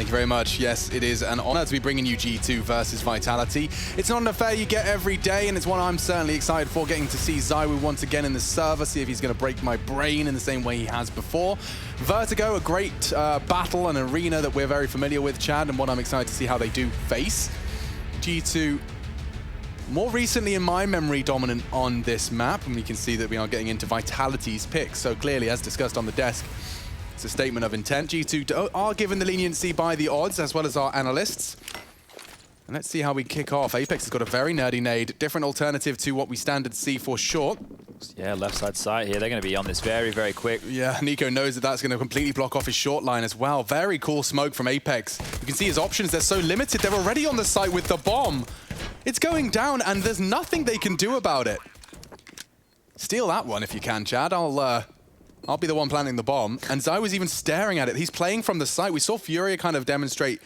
Thank you very much. Yes, it is an honor to be bringing you G2 versus Vitality. It's not an affair you get every day, and it's one I'm certainly excited for, getting to see ZywOo once again in the server, see if he's going to break my brain in the same way he has before. Vertigo, a great battle and arena that we're very familiar with, Chad, and what I'm excited to see how they do face. G2, more recently in my memory, dominant on this map, and we can see that we are getting into Vitality's picks. So clearly, as discussed on the desk, it's a statement of intent. G2 are given the leniency by the odds, as well as our analysts. And let's see how we kick off. Apex has got a very nerdy nade, different alternative to what we standard see for short. Yeah, left side sight here. They're going to be on this very, very quick. Yeah, Nico knows that that's going to completely block off his short line as well. Very cool smoke from Apex. You can see his options, they're so limited. They're already on the site with the bomb. It's going down, and there's nothing they can do about it. Steal that one if you can, Chad. I'll be the one planting the bomb. And ZywOo's even staring at it. He's playing from the site. We saw Furia kind of demonstrate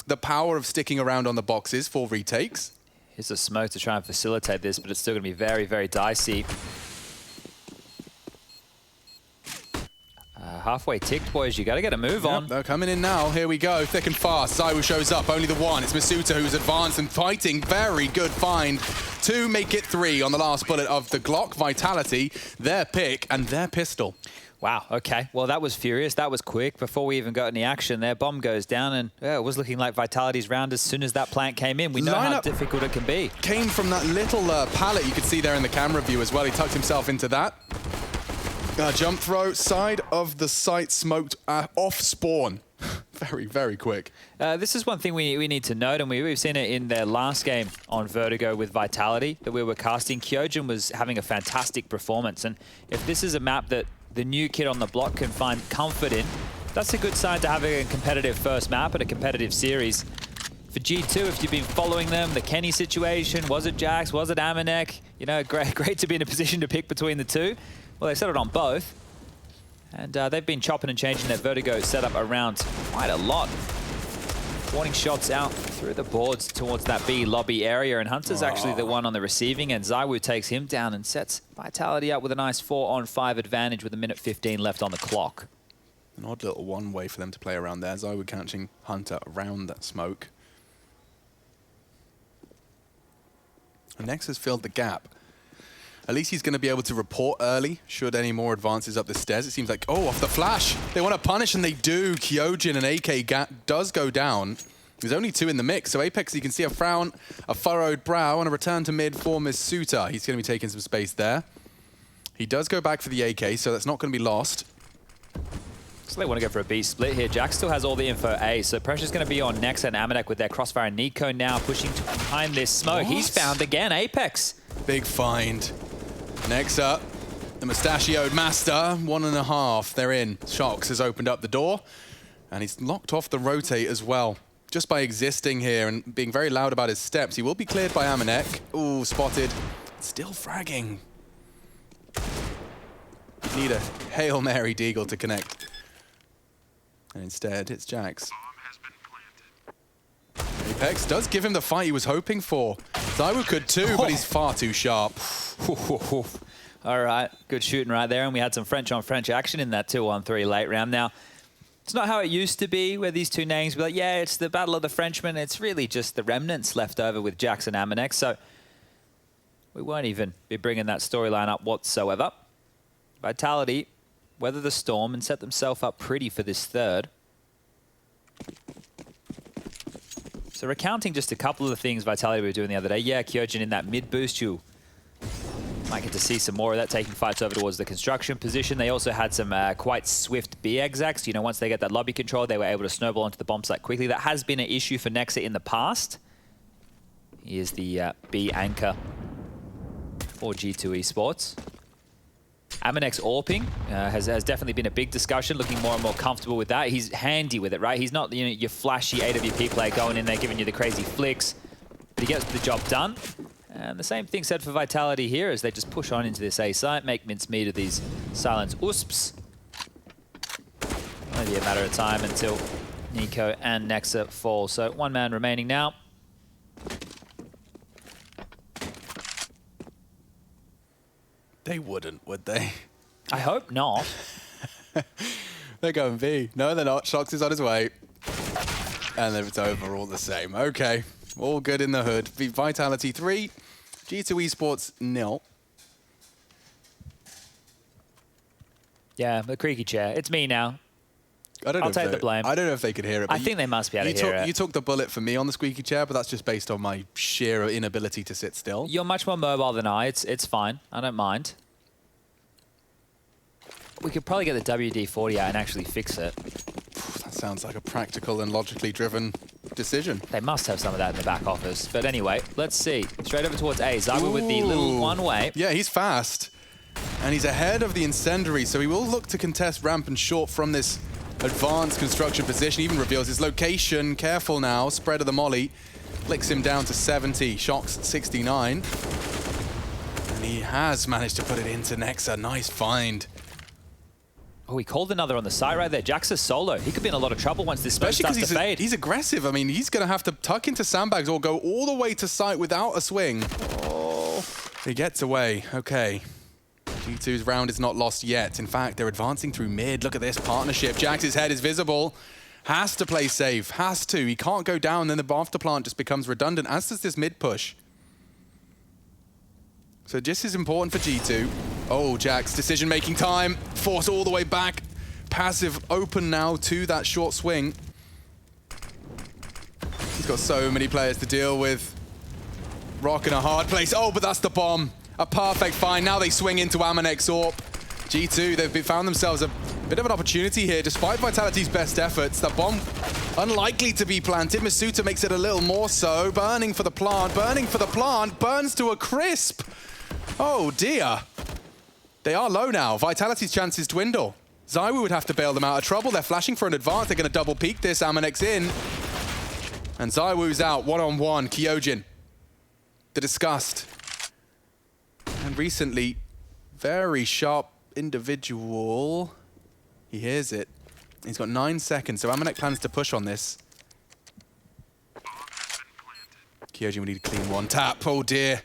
the power of sticking around on the boxes for retakes. Here's a smoke to try and facilitate this, but it's still going to be very, very dicey. Halfway ticked, boys. You got to get a move on. They're coming in now. Here we go. Thick and fast. ZywOo shows up. Only the one. It's Masuta who's advanced and fighting. Very good find. 2 make it 3 on the last bullet of the Glock. Vitality, their pick and their pistol. Wow, okay. Well, that was furious. That was quick. Before we even got any action, their bomb goes down, and it was looking like Vitality's round as soon as that plant came in. We know how difficult it can be. Came from that little pallet you could see there in the camera view as well. He tucked himself into that. Jump throw, side of the site smoked off spawn. Very, very quick. This is one thing we need to note, and we've seen it in their last game on Vertigo with Vitality that we were casting. Kyojin was having a fantastic performance, and if this is a map that the new kid on the block can find comfort in, that's a good sign to have a competitive first map and a competitive series. For G2, if you've been following them, the Kenny situation, was it Jax, was it Amanek? You know, great to be in a position to pick between the two. Well, they settled on both, and they've been chopping and changing their Vertigo setup around quite a lot. Warning shots out through the boards towards that B lobby area, and Hunter's actually the one on the receiving end. ZywOo takes him down and sets Vitality up with a nice 4-on-5 advantage with 1:15 left on the clock. An odd little one way for them to play around there. ZywOo catching Hunter around that smoke. And Nex has filled the gap. At least he's going to be able to report early should any more advances up the stairs. It seems like, oh, off the flash. They want to punish, and they do. Kyojin and AK does go down. There's only 2 in the mix. So Apex, you can see a frown, a furrowed brow, and a return to mid for Masuta. He's going to be taking some space there. He does go back for the AK, so that's not going to be lost. So they want to go for a B split here. Jax still has all the info A, so pressure's going to be on Nex and Amanek with their crossfire. And Nico now pushing behind this smoke. What? He's found again Apex. Big find. Next up, the mustachioed master, 1.5. They're in. Shox has opened up the door, and he's locked off the rotate as well. Just by existing here and being very loud about his steps, he will be cleared by Amanek. Ooh, spotted. Still fragging. Need a Hail Mary Deagle to connect. And instead, it's Jax. Apex does give him the fight he was hoping for. ZywOo could too, but he's far too sharp. All right, good shooting right there, and we had some French-on-French action in that 2-on-3 late round. Now, it's not how it used to be, where these two names be like, yeah, it's the Battle of the Frenchmen. It's really just the remnants left over with Jax and Amanek, so we won't even be bringing that storyline up whatsoever. Vitality weather the storm and set themselves up pretty for this third. So recounting just a couple of the things Vitality were doing the other day. Yeah, Kyojin in that mid boost, you might get to see some more of that, taking fights over towards the construction position. They also had some quite swift B execs. You know, once they get that lobby control, they were able to snowball onto the bomb site quickly. That has been an issue for Nexa in the past. He is the B anchor for G2 Esports. Amanek's AWPing has definitely been a big discussion, looking more and more comfortable with that. He's handy with it, right? He's not, you know, your flashy AWP player going in there giving you the crazy flicks, but he gets the job done. And the same thing said for Vitality here as they just push on into this A site, make mincemeat of these silence USPs. Only a matter of time until Nico and Nexa fall. So 1 man remaining now. They wouldn't, would they? I hope not. They're going B. No, they're not. Shox is on his way. And then it's over all the same. Okay, all good in the hood. Vitality 3, G2 Esports 0. Yeah, the creaky chair. It's me now. I'll take the blame. I don't know if they could hear it. But I think they must be able to hear it. You took the bullet for me on the squeaky chair, but that's just based on my sheer inability to sit still. You're much more mobile than I. It's fine. I don't mind. We could probably get the WD-40 out and actually fix it. That sounds like a practical and logically driven decision. They must have some of that in the back office. But anyway, let's see. Straight over towards A. Zywa with the little one-way. Yeah, he's fast. And he's ahead of the incendiary, so he will look to contest ramp and short from this advanced construction position. Even reveals his location. Careful now. Spread of the molly. Flicks him down to 70. Shocks 69. And he has managed to put it into Nexa. Nice find. Oh, he called another on the side right there. Jax is solo. He could be in a lot of trouble once this smoke starts to fade. He's aggressive. I mean, he's going to have to tuck into sandbags or go all the way to site without a swing. Oh, he gets away. Okay. G2's round is not lost yet. In fact, they're advancing through mid. Look at this partnership. Jax's head is visible. Has to play safe. Has to. He can't go down. Then the after plant just becomes redundant, as does this mid push. So this is important for G2. Oh, Jax, decision-making time. Force all the way back. Passive open now to that short swing. He's got so many players to deal with. Rock in a hard place. Oh, but that's the bomb. A perfect find. Now they swing into Amanek's AWP. G2, they've found themselves a bit of an opportunity here. Despite Vitality's best efforts, the bomb unlikely to be planted. Masuta makes it a little more so. Burning for the plant. Burning for the plant. Burns to a crisp. Oh, dear. They are low now. Vitality's chances dwindle. Zywa would have to bail them out of trouble. They're flashing for an advance. They're going to double peek this. Amanek's in. And Zywu's out. One-on-one. Kyojin. The disgust. And recently, very sharp individual. He hears it. He's got 9 seconds, so Amanek plans to push on this. Kyojin, we need a clean one. Tap. Oh, dear.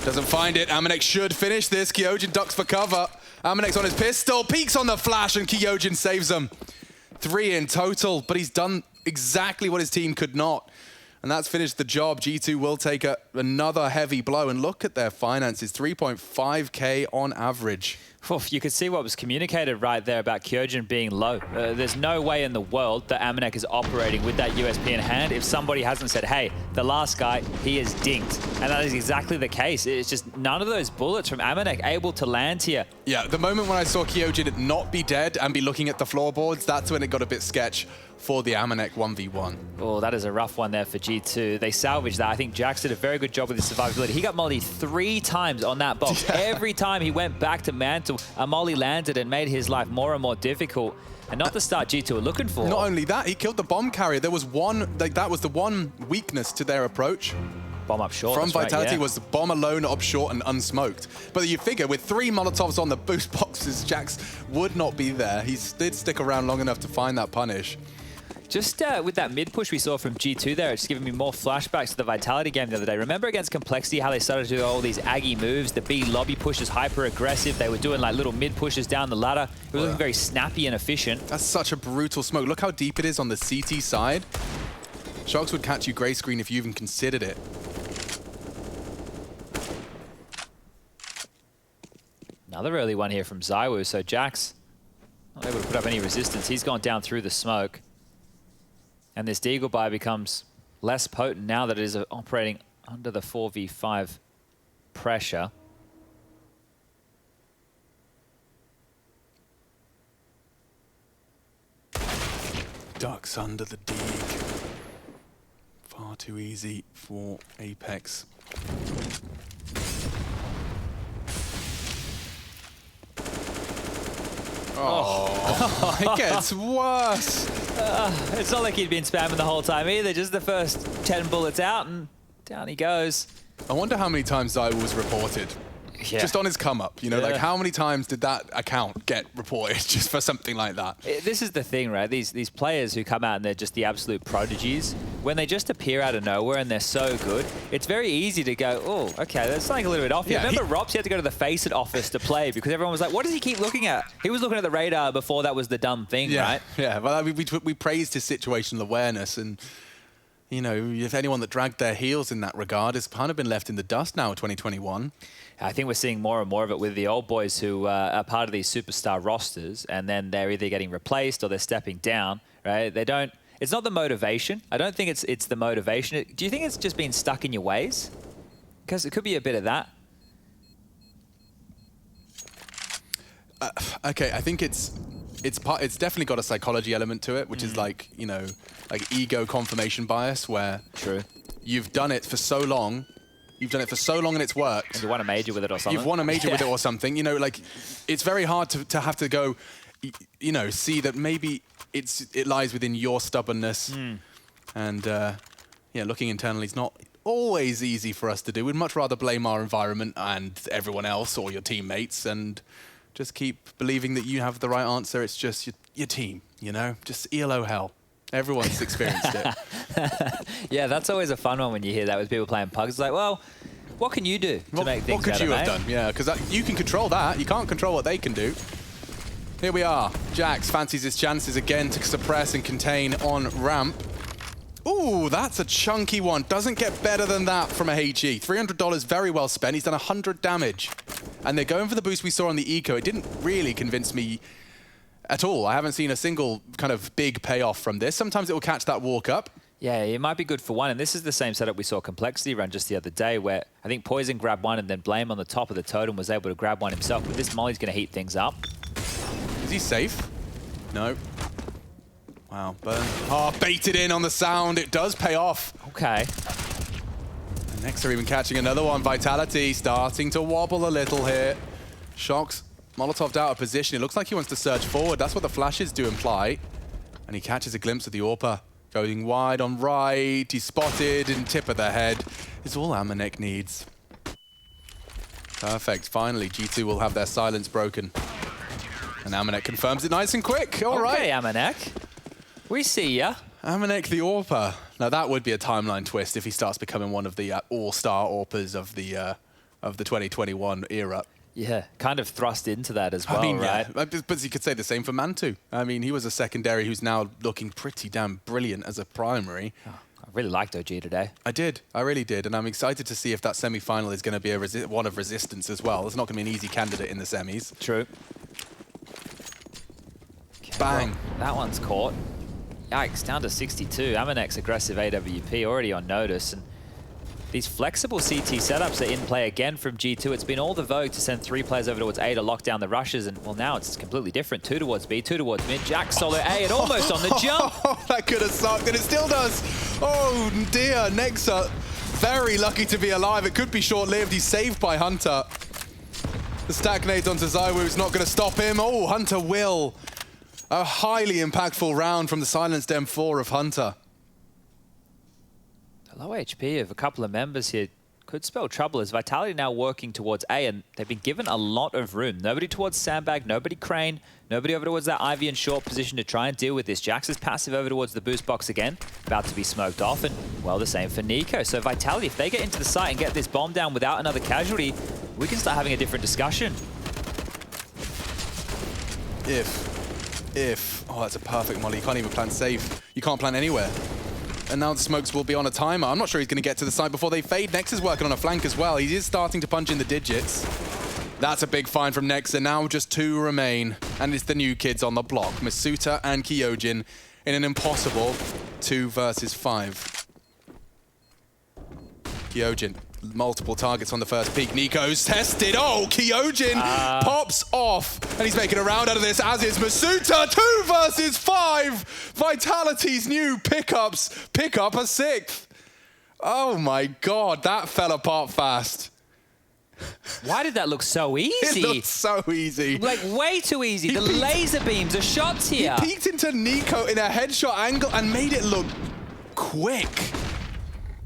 Doesn't find it. Amanek should finish this. Kyojin ducks for cover. Amanek's on his pistol. Peeks on the flash, and Kyojin saves him. 3 in total, but he's done exactly what his team could not. And that's finished the job. G2 will take another heavy blow. And look at their finances, 3.5K on average. Oof, you could see what was communicated right there about Kyojin being low. There's no way in the world that Amanek is operating with that USP in hand if somebody hasn't said, hey, the last guy, he is dinked. And that is exactly the case. It's just none of those bullets from Amanek able to land here. Yeah, the moment when I saw Kyojin not be dead and be looking at the floorboards, that's when it got a bit sketch for the Amanek 1v1. Oh, that is a rough one there for G2. They salvaged that. I think Jax did a very good job with his survivability. He got mollied 3 times on that box. Yeah. Every time he went back to mantle, a molly landed and made his life more and more difficult. And not the start G2 were looking for. Not only that, he killed the bomb carrier. There was one, that was the one weakness to their approach. Bomb up short. From Vitality right, yeah. was the bomb alone up short and unsmoked. But you figure with 3 Molotovs on the boost boxes, Jax would not be there. He did stick around long enough to find that punish. Just with that mid push we saw from G2 there, it's giving me more flashbacks to the Vitality game the other day. Remember against Complexity how they started to do all these Aggie moves, the B lobby pushes hyper aggressive. They were doing like little mid pushes down the ladder. It was looking very snappy and efficient. That's such a brutal smoke. Look how deep it is on the CT side. Shox would catch you gray screen if you even considered it. Another early one here from Zywu. So Jax not able to put up any resistance. He's gone down through the smoke. And this Deagle buy becomes less potent now that it is operating under the 4v5 pressure. Ducks under the Deag. Far too easy for Apex. Oh, it gets worse. It's not like he'd been spamming the whole time either. Just the first 10 bullets out and down he goes. I wonder how many times Zywa was reported. Yeah. Just on his come up, you know, like how many times did that account get reported just for something like that? This is the thing, right? These players who come out and they're just the absolute prodigies, when they just appear out of nowhere and they're so good, it's very easy to go, oh, okay, there's something a little bit off here. Remember Rops, he had to go to the Faceit office to play because everyone was like, what does he keep looking at? He was looking at the radar before that was the dumb thing, right? Yeah, well, we praised his situational awareness and you know, if anyone that dragged their heels in that regard has kind of been left in the dust now in 2021. I think we're seeing more and more of it with the old boys who are part of these superstar rosters, and then they're either getting replaced or they're stepping down, right? They don't. It's not the motivation. I don't think it's the motivation. Do you think it's just being stuck in your ways? Because it could be a bit of that. Okay, I think it's definitely got a psychology element to it, which is like, you know, like ego confirmation bias, where True. you've done it for so long. You've done it for so long and it's worked. And you won a major with it or something. You've won a major with it or something. You know, like, it's very hard to have to go, you know, see that maybe it lies within your stubbornness. And, yeah, looking internally is not always easy for us to do. We'd much rather blame our environment and everyone else or your teammates and just keep believing that you have the right answer. It's just your team, you know? Just ELO hell. Everyone's experienced it. Yeah, that's always a fun one when you hear that with people playing pugs. It's like, well, what can you do to make things better, What could you have done? Yeah, because you can control that. You can't control what they can do. Here we are. Jax fancies his chances again to suppress and contain on ramp. Ooh, that's a chunky one. Doesn't get better than that from a HE. $300 very well spent. He's done 100 damage. And they're going for the boost we saw on the eco. It didn't really convince me at all. I haven't seen a single kind of big payoff from this. Sometimes it will catch that walk up. Yeah, it might be good for one. And this is the same setup we saw Complexity run just the other day, where I think Poison grabbed one and then Blame on the top of the totem was able to grab one himself. But this Molly's going to heat things up. Is he safe? No. Wow, burn. Oh, baited in on the sound. It does pay off. Okay. And next they're even catching another one. Vitality starting to wobble a little here. Shocks Molotov'd out of position. It looks like he wants to surge forward. That's what the flashes do imply. And he catches a glimpse of the AWPer. Going wide on right. He's spotted and tip of the head. It's all Amanek needs. Perfect. Finally, G2 will have their silence broken. And Amanek confirms it nice and quick. All right. Okay, Amanek. We see ya. Amanek the AWPer. Now that would be a timeline twist if he starts becoming one of the all-star AWPers of the 2021 era. Yeah, kind of thrust into that as well, I mean, right? yeah, but you could say the same for Mantu. I mean, he was a secondary who's now looking pretty damn brilliant as a primary. Oh, I really liked OG today. I did. I really did. And I'm excited to see if that semi-final is going to be one of resistance as well. It's not going to be an easy candidate in the semis. True. Okay, Bang. Well, that one's caught. Yikes, down to 62. Amanek's aggressive AWP already on notice. And these flexible CT setups are in play again from G2. It's been all the vogue to send 3 players over towards A to lock down the rushes. And, well, now it's completely different. 2 towards B, 2 towards mid. Jax solo A and almost on the jump. That could have sucked, and it still does. Oh, dear. Nexa, very lucky to be alive. It could be short-lived. He's saved by Hunter. The stack nades onto Zywoo is not going to stop him. Oh, Hunter will. A highly impactful round from the silenced M4 of Hunter. The low HP of a couple of members here could spell trouble as Vitality now working towards A, and they've been given a lot of room. Nobody towards Sandbag, nobody Crane, nobody over towards that Ivy and short position to try and deal with this. Jax is passive over towards the boost box again, about to be smoked off, and, well, the same for Nico. So Vitality, if they get into the site and get this bomb down without another casualty, we can start having a different discussion. Oh, that's a perfect molly. You can't even plan safe. You can't plan anywhere. And now the smokes will be on a timer. I'm not sure he's going to get to the side before they fade. Nex is working on a flank as well. He is starting to punch in the digits. That's a big find from Nexa. Now just 2 remain. And it's the new kids on the block. Masuta and Kyojin in an impossible 2 versus 5. Kyojin, multiple targets on the first peak. Nico's tested. Oh, Kyojin pops off. And he's making a round out of this, as is Masuta. 2 versus 5. Vitality's new pickups. Pick up a 6th. Oh my God, that fell apart fast. Why did that look so easy? It looked so easy. Like, way too easy. The laser beams are shots here. He peeked into Nico in a headshot angle and made it look quick.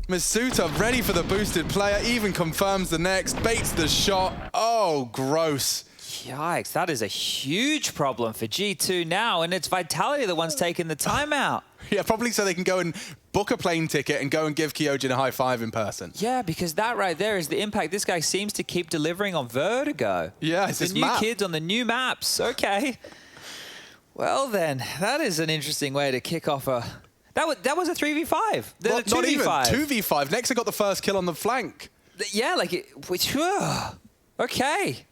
Masuta ready for the boosted player, even confirms the next, baits the shot. Oh, gross. Yikes, that is a huge problem for G2 now, and it's Vitality the ones taking the timeout. Yeah, probably so they can go and book a plane ticket and go and give Kyojin a high five in person. Yeah, because that right there is the impact this guy seems to keep delivering on Vertigo. Yeah, it's the this new map. kids on the new maps. Okay. Well then, that is an interesting way to kick off a That was a 3v5. Well, A 2v5. not even 2v5. Nexa got the first kill on the flank. Yeah, like, okay.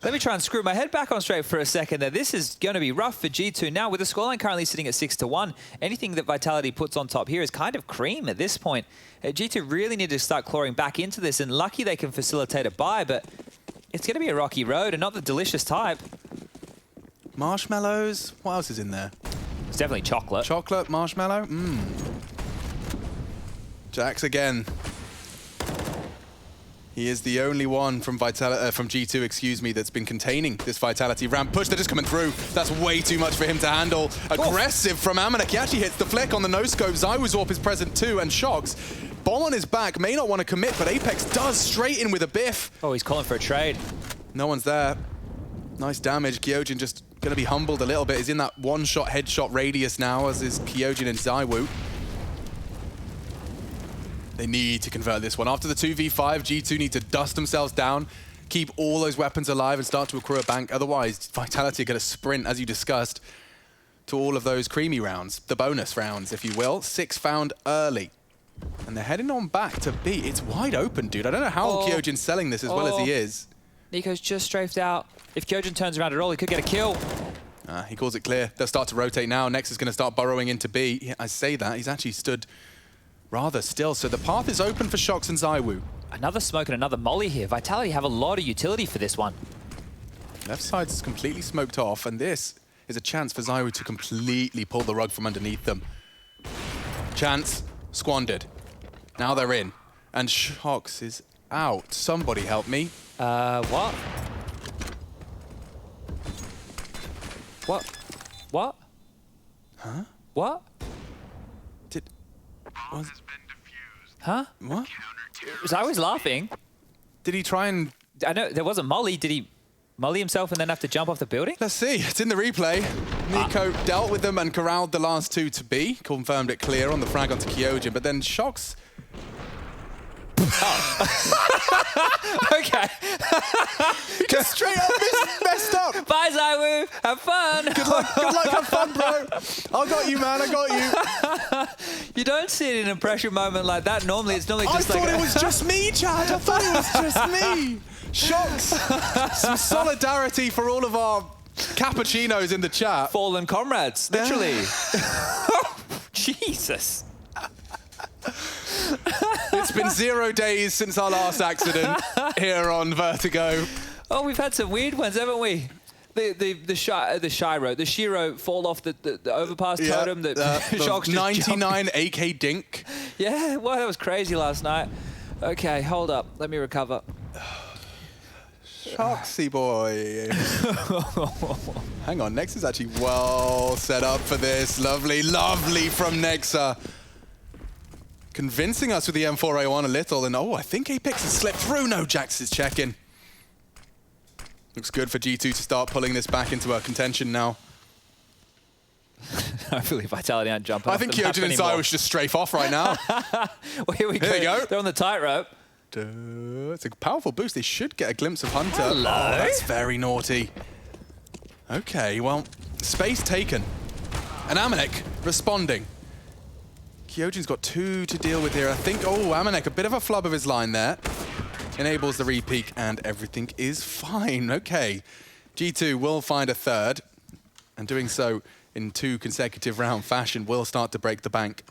Let me try and screw my head back on straight for a second there. This is going to be rough for G2 now, with the scoreline currently sitting at 6-1. Anything that Vitality puts on top here is kind of cream at this point. G2 really need to start clawing back into this, and lucky they can facilitate a buy, but it's going to be a rocky road and not the delicious type. Marshmallows. What else is in there? It's definitely chocolate. Chocolate, marshmallow. Jax again. He is the only one from G2, excuse me, that's been containing this Vitality ramp push. They're just coming through. That's way too much for him to handle. Aggressive from Amanek. He actually hits the flick on the no-scope. Zywuzorp is present too, and Shox. Bomb on his back, may not want to commit, but Apex does straight in with a biff. Oh, he's calling for a trade. No one's there. Nice damage. Kyojin just going to be humbled a little bit. He's in that one-shot headshot radius now, as is Kyojin and Zywoo. They need to convert this one. After the 2v5, G2 need to dust themselves down, keep all those weapons alive, and start to accrue a bank. Otherwise, Vitality are going to sprint, as you discussed, to all of those creamy rounds, the bonus rounds, if you will. 6 found early. And they're heading on back to B. It's wide open, dude. I don't know how Kyojin's selling this as well as he is. Nico's just strafed out. If Kyojin turns around at all, he could get a kill. He calls it clear. They'll start to rotate now. Next is going to start burrowing into B. Yeah, I say that. He's actually stood rather still. So the path is open for Shox and Zywoo. Another smoke and another molly here. Vitality have a lot of utility for this one. Left side's completely smoked off, and this is a chance for Zywoo to completely pull the rug from underneath them. Chance squandered. Now they're in. And Shox is out. Somebody help me. What? What? What? Huh? What? Was, huh? what? Was I was laughing. Did he try and... I know, there wasn't molly. Did he molly himself and then have to jump off the building? Let's see. It's in the replay. Nico dealt with them and corralled the last 2 to B. Confirmed it clear on the frag onto Kyojin, but then Shox... Okay. Just straight up messed up. Bye, Zywoo. Have fun. Good luck, have fun, bro. I got you, man. I got you. You don't see it in a pressure moment like that. Normally, it's normally just I thought it was just me, Chad. I thought it was just me. Shox. Some solidarity for all of our cappuccinos in the chat. Fallen comrades, literally. Jesus. It's been 0 days since our last accident here on Vertigo. Oh, we've had some weird ones, haven't we? The Shiro fall off the overpass totem. The Shox 99 AK dink. Yeah, well, that was crazy last night. Okay, hold up. Let me recover. Shoxy boy. Hang on, Nexa's actually well set up for this. Lovely, lovely from Nexa. Convincing us with the M4A1 a little, and I think Apex has slipped through. No, Jax is checking. Looks good for G2 to start pulling this back into our contention now. Hopefully Vitality aren't jumping. I think Kyojin and Zywoo should just strafe off right now. Well, here we go. There you go. They're on the tightrope. It's a powerful boost. They should get a glimpse of Hunter. Hello. Oh, that's very naughty. Okay, well, space taken. And Amanek responding. Kyojin's got 2 to deal with here. I think, Amanek, a bit of a flub of his line there. Enables the repeak, and everything is fine. Okay, G2 will find a third, and doing so in 2 consecutive round fashion will start to break the bank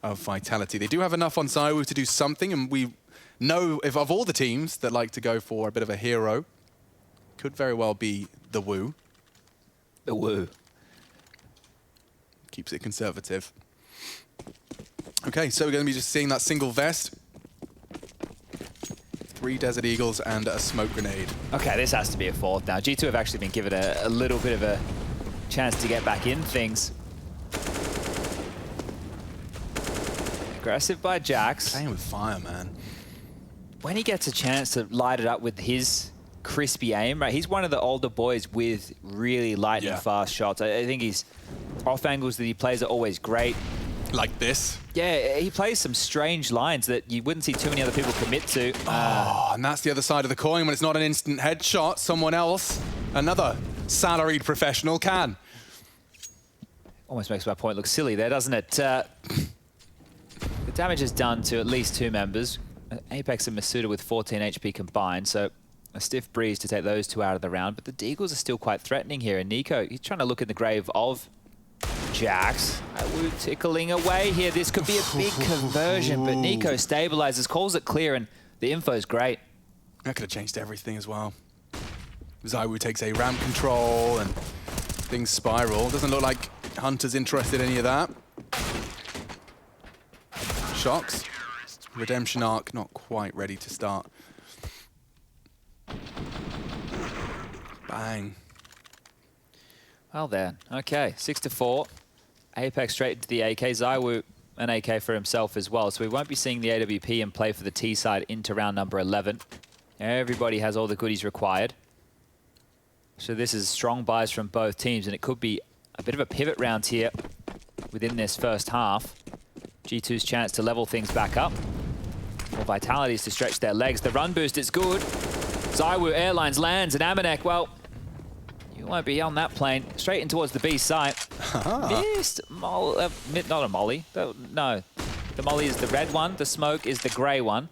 of Vitality. They do have enough on Zywoo to do something, and we know if of all the teams that like to go for a bit of a hero, could very well be the Woo. The Woo. Keeps it conservative. Okay, so we're going to be just seeing that single vest. 3 Desert Eagles and a smoke grenade. Okay, this has to be a fourth now. G2 have actually been given a little bit of a chance to get back in things. Aggressive by Jax. Playing with fire, man. When he gets a chance to light it up with his crispy aim, right? He's one of the older boys with really lightning fast shots. I think his off angles that he plays are always great. Like this. Yeah, he plays some strange lines that you wouldn't see too many other people commit to. And that's the other side of the coin. When it's not an instant headshot, someone else, another salaried professional, can. Almost makes my point look silly there, doesn't it? The damage is done to at least 2 members. Apex and Masuda with 14 HP combined, so a stiff breeze to take those 2 out of the round. But the Deagles are still quite threatening here, and Nico, he's trying to look in the grave of Jax. Tickling away here. This could be a big conversion, but Nico stabilizes, calls it clear, and the info's great. That could have changed everything as well. ZywOo takes a ramp control and things spiral. Doesn't look like Hunter's interested in any of that. Shocks. Redemption arc not quite ready to start. Bang. Well then, okay, 6-4. Apex straight into the AK. ZywOo an AK for himself as well, so we won't be seeing the AWP and play for the T side into round number 11. Everybody has all the goodies required. So this is strong buys from both teams, and it could be a bit of a pivot round here within this first half. G2's chance to level things back up. More Vitalities to stretch their legs. The run boost is good. ZywOo Airlines lands, and Amanek, well, you won't be on that plane. Straight in towards the B site. Missed. Not a molly. No. The molly is the red one. The smoke is the grey one.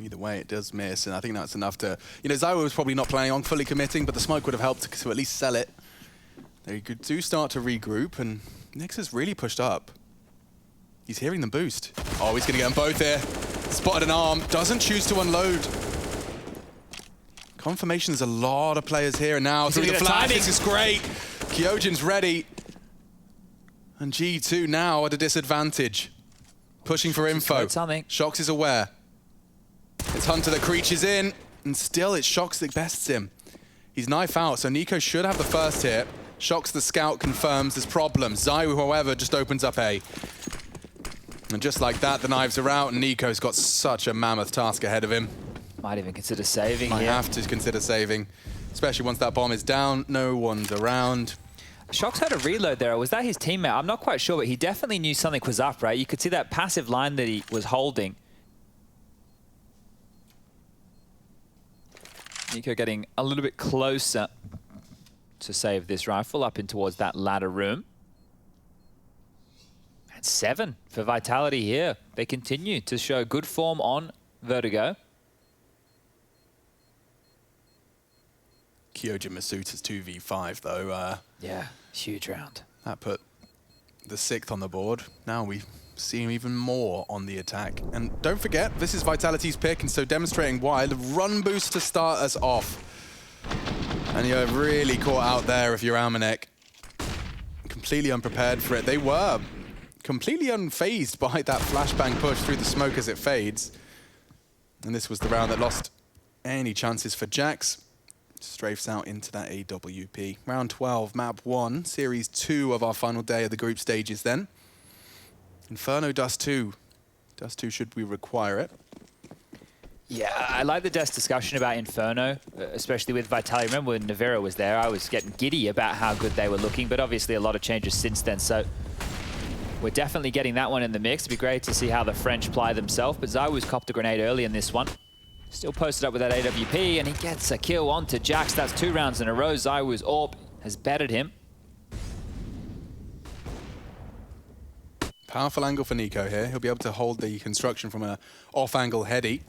Either way, it does miss, and I think that's enough to... You know, ZywOo was probably not planning on fully committing, but the smoke would have helped to at least sell it. They do start to regroup, and Nyx has really pushed up. He's hearing them boost. Oh, he's going to get them both here. Spotted an arm. Doesn't choose to unload. Confirmation, there's a lot of players here, and now through the flash. This is great. Kyojin's ready. And G2 now at a disadvantage. Pushing for info. Shox is aware. It's Hunter that creeches in, and still it's Shox that bests him. He's knife out, so Nico should have the first hit. Shox the scout confirms there's problems. ZywOo, however, just opens up A. And just like that, the knives are out, and Nico's got such a mammoth task ahead of him. Might even consider saving here. Might have to consider saving, especially once that bomb is down. No one's around. Shox had a reload there. Was that his teammate? I'm not quite sure, but he definitely knew something was up, right? You could see that passive line that he was holding. Nico getting a little bit closer to save this rifle up in towards that ladder room. And 7 for Vitality here. They continue to show good form on Vertigo. Kyojin Masuta's 2v5 though. Yeah, huge round. That put the 6th on the board. Now we see him even more on the attack. And don't forget, this is Vitality's pick, and so demonstrating why. The run boost to start us off. And you're really caught out there if you're Amanek. Completely unprepared for it. They were completely unfazed by that flashbang push through the smoke as it fades. And this was the round that lost any chances for Jax. Strafes out into that AWP. Round 12, map 1, series 2 of our final day of the group stages then. Inferno Dust 2. Dust 2 should we require it. Yeah, I like the Dust discussion about Inferno, especially with Vitality. Remember when Navera was there, I was getting giddy about how good they were looking, but obviously a lot of changes since then, so we're definitely getting that one in the mix. It'd be great to see how the French ply themselves, but ZywOo's copped a grenade early in this one. Still posted up with that AWP, and he gets a kill onto Jax. That's 2 rounds in a row. ZywOo's AWP has bettered him. Powerful angle for Nico here. He'll be able to hold the construction from an off-angle heady,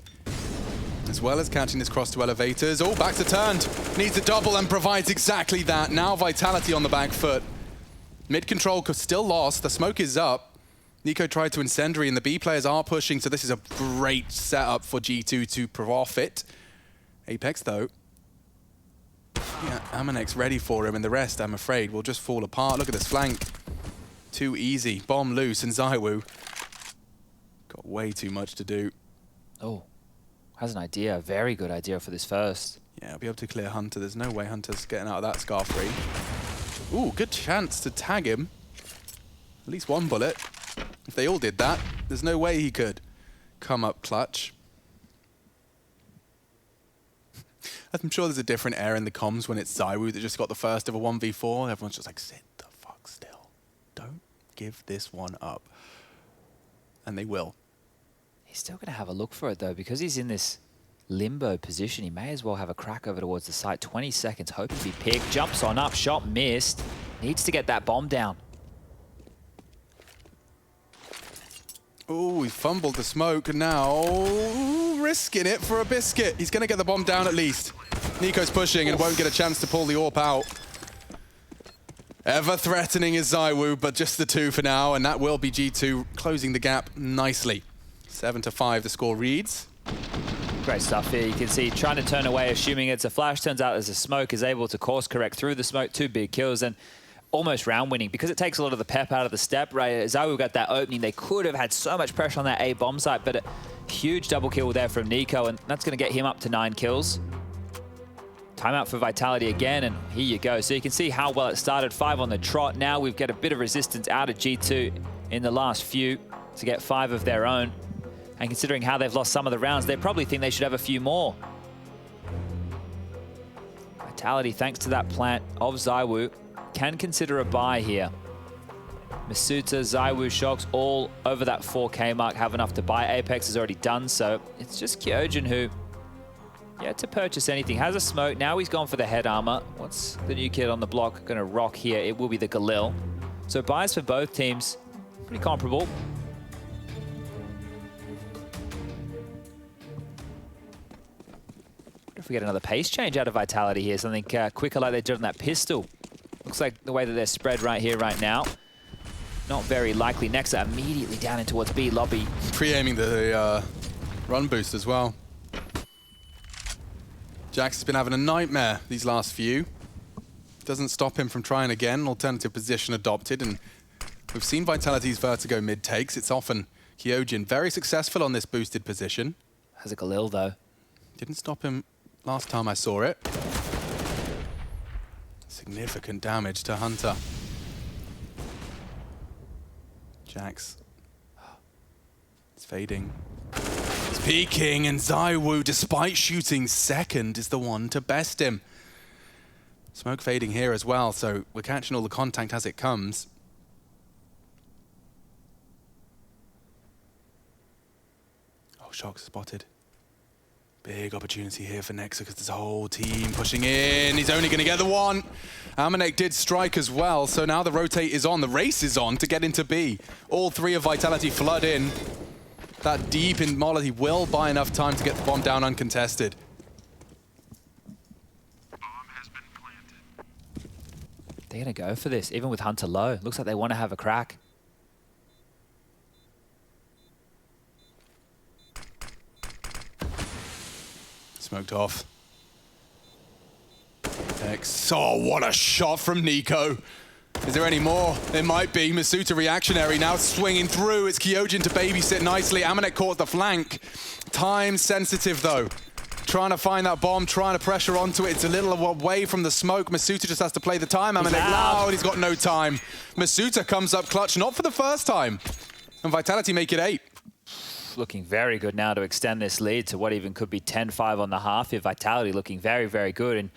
as well as catching this cross to elevators. Oh, back to turned. Needs a double and provides exactly that. Now Vitality on the back foot. Mid control still lost. The smoke is up. Nico tried to incendiary, and the B players are pushing, so this is a great setup for G2 to profit. Apex, though. Yeah, Amanek's ready for him, and the rest, I'm afraid, will just fall apart. Look at this flank. Too easy. Bomb loose, and ZywOo got way too much to do. Oh, has an idea. A very good idea for this first. Yeah, I'll be able to clear Hunter. There's no way Hunter's getting out of that scar free. Ooh, good chance to tag him. At least one bullet. If they all did that, there's no way he could come up clutch. I'm sure there's a different air in the comms when it's ZywOo that just got the first of a 1v4. Everyone's just like, sit the fuck still. Don't give this one up. And they will. He's still going to have a look for it, though, because he's in this limbo position. He may as well have a crack over towards the site. 20 seconds, hoping to be picked. Jumps on up, shot missed. Needs to get that bomb down. Ooh, he fumbled the smoke, and now risking it for a biscuit. He's going to get the bomb down at least. NiKo's pushing and won't get a chance to pull the AWP out. Ever threatening is ZywOo, but just the 2 for now, and that will be G2 closing the gap nicely. 7-5 the score reads. Great stuff here. You can see trying to turn away, assuming it's a flash. Turns out there's a smoke, is able to course correct through the smoke. 2 big kills and almost round winning because it takes a lot of the pep out of the step. Right, ZywOo got that opening. They could have had so much pressure on that A bomb site, but a huge double kill there from NiKo, and that's going to get him up to 9 kills. Timeout for Vitality again, and here you go. So you can see how well it started. 5 on the trot. Now we've got a bit of resistance out of G2 in the last few to get 5 of their own. And considering how they've lost some of the rounds, they probably think they should have a few more. Vitality, thanks to that plant of ZywOo, can consider a buy here. Masuta, ZywOo, Shox, all over that 4K mark, have enough to buy. Apex has already done so. It's just Kyojin who, yet to purchase anything. Has a smoke. Now he's gone for the head armor. What's the new kid on the block going to rock here? It will be the Galil. So buys for both teams, pretty comparable. If we get another pace change out of Vitality here, something quicker like they did on that pistol. Looks like the way that they're spread right here, right now. Not very likely. Nexa immediately down in towards B lobby. Pre-aiming the run boost as well. Jax has been having a nightmare these last few. Doesn't stop him from trying again. Alternative position adopted, and we've seen Vitality's Vertigo mid takes. It's often Kyojin. Very successful on this boosted position. Has a Galil though. Didn't stop him last time I saw it. Significant damage to Hunter. Jax. It's fading. It's peeking, and ZywOo, despite shooting second, is the one to best him. Smoke fading here as well, so we're catching all the contact as it comes. Oh, Shox spotted. Big opportunity here for Nexa because there's a whole team pushing in. He's only going to get the one. Amanek did strike as well, so now the rotate is on. The race is on to get into B. All 3 of Vitality flood in. That deep in Molly will buy enough time to get the bomb down uncontested. They're going to go for this, even with Hunter low. Looks like they want to have a crack. Smoked off. X. Oh, what a shot from NiKo. Is there any more? There might be. Masuta reactionary now swinging through. It's Kyojin to babysit nicely. Amanek caught the flank. Time sensitive though. Trying to find that bomb, trying to pressure onto it. It's a little away from the smoke. Masuta just has to play the time. Amanek loud. He's got no time. Masuta comes up clutch, not for the first time. And Vitality make it 8. Looking very good now to extend this lead to what even could be 10-5 on the half here. Vitality looking very, very good. And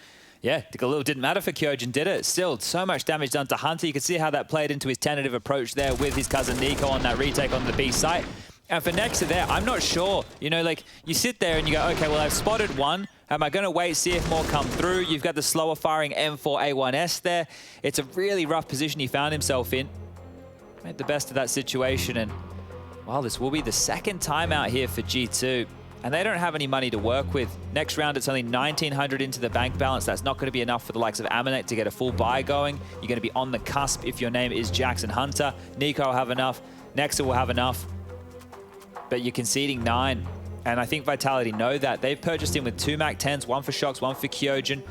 yeah, the Galil didn't matter for Kyojin, did it? Still, so much damage done to Hunter. You can see how that played into his tentative approach there with his cousin NiKo on that retake on the B site. And for Nexa there, I'm not sure. You know, like, you sit there and you go, okay, well, I've spotted one. Am I going to wait, see if more come through? You've got the slower firing M4A1S there. It's a really rough position he found himself in. Made the best of that situation, and well, this will be the second timeout here for G2, and they don't have any money to work with. Next round, it's only 1,900 into the bank balance. That's not going to be enough for the likes of Amanek to get a full buy going. You're going to be on the cusp if your name is Jackson Hunter. NiKo will have enough. Nexa will have enough. But you're conceding 9, and I think Vitality know that. They've purchased him with 2 MAC-10s, 1 for Shox, 1 for Kyojin.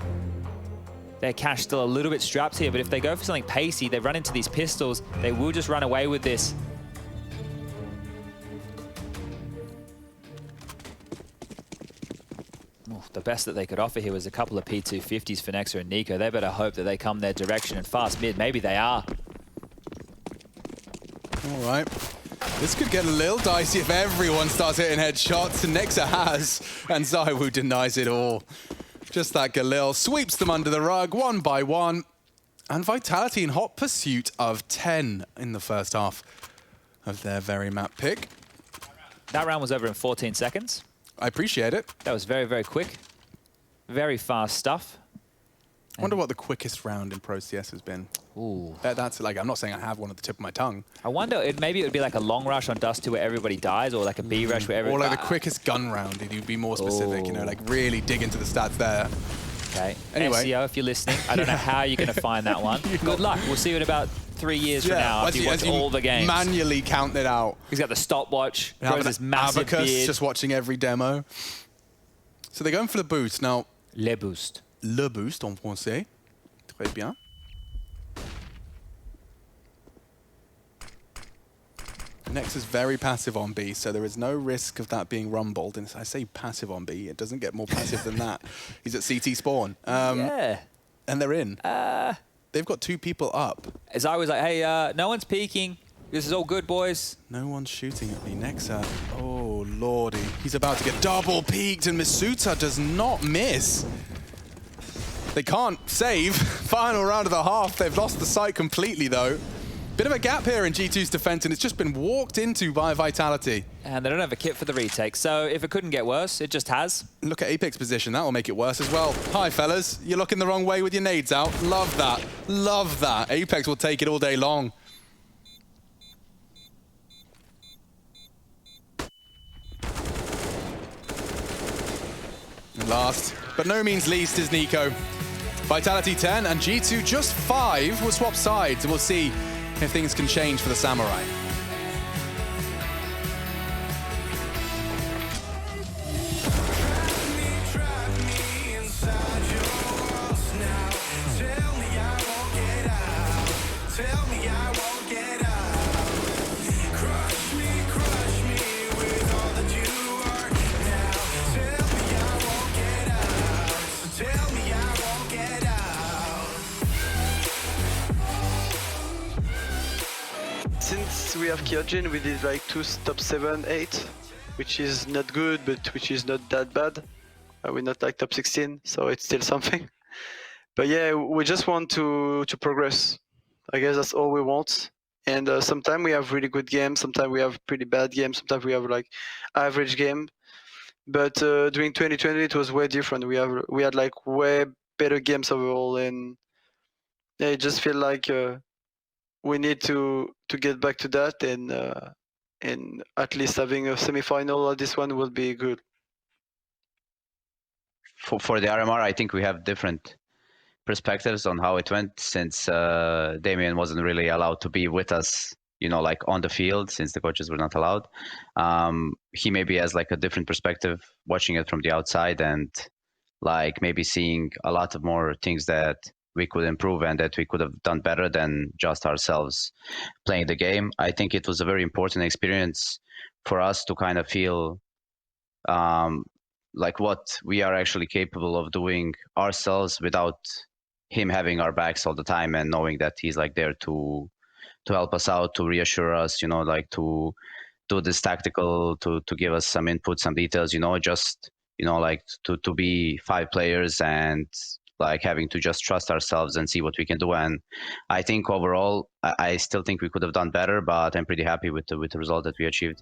Their cash still a little bit strapped here, but if they go for something pacey, they run into these pistols, they will just run away with this. The best that they could offer here was a couple of P250s for Nexa and NiKo. They better hope that they come their direction and fast mid. Maybe they are. All right. This could get a little dicey if everyone starts hitting headshots, and Nexa has, and ZywOo denies it all. Just that Galil sweeps them under the rug, 1 by 1. And Vitality in hot pursuit of 10 in the first half of their very map pick. That round was over in 14 seconds. I appreciate it. That was very, very quick. Very fast stuff. I wonder what the quickest round in Pro CS has been. Ooh. That's like, I'm not saying I have one at the tip of my tongue. I wonder, maybe it would be like a long rush on Dust 2 where everybody dies, or like a B rush where everybody... Or like the quickest gun round, if you'd be more specific, you know, like really dig into the stats there. Okay. Anyway. SEO, if you're listening, I don't know how you're going to find that one. Good luck. We'll see you in about 3 years from now after you watch all the games. Manually count it out. He's got the stopwatch, grows this massive beard. Just watching every demo. So they're going for the boost. Now, Le boost. Le boost en français. Très bien. Nex is very passive on B, so there is no risk of that being rumbled. And I say passive on B, it doesn't get more passive than that. He's at CT spawn. Yeah. And they're in. They've got 2 people up. As I was like, hey, no one's peeking. This is all good, boys. No one's shooting at me. Nexa, oh lordy. He's about to get double peeked, and Misuta does not miss. They can't save. Final round of the half. They've lost the sight completely, though. Bit of a gap here in G2's defense, and it's just been walked into by Vitality. And they don't have a kit for the retake, so if it couldn't get worse, it just has. Look at Apex position. That will make it worse as well. Hi, fellas. You're looking the wrong way with your nades out. Love that. Love that. Apex will take it all day long. And last, but no means least, is Nico. Vitality 10 and G2 just 5 will swap sides, and we'll see if things can change for the Samurai. Since we have Kyojin, we did like 2 top 7, 8, which is not good, but which is not that bad. We're not like top 16, so it's still something. But yeah, we just want to progress. I guess that's all we want. And sometimes we have really good games, sometimes we have pretty bad games, sometimes we have like average game. But during 2020, it was way different. We had like way better games overall, and yeah, it just feel like we need to get back to that, and at least having a semi-final at this one will be good. For the RMR, I think we have different perspectives on how it went, since Damien wasn't really allowed to be with us, you know, like on the field, since the coaches were not allowed. He maybe has like a different perspective watching it from the outside, and like maybe seeing a lot of more things that we could improve and that we could have done better than just ourselves playing the game. I think it was a very important experience for us to kind of feel like what we are actually capable of doing ourselves without him having our backs all the time, and knowing that he's like there to help us out, to reassure us, you know, like to do this tactical, to give us some input, some details, you know, just, you know, like to be 5 players and like having to just trust ourselves and see what we can do. And I think overall, I still think we could have done better, but I'm pretty happy with the result that we achieved.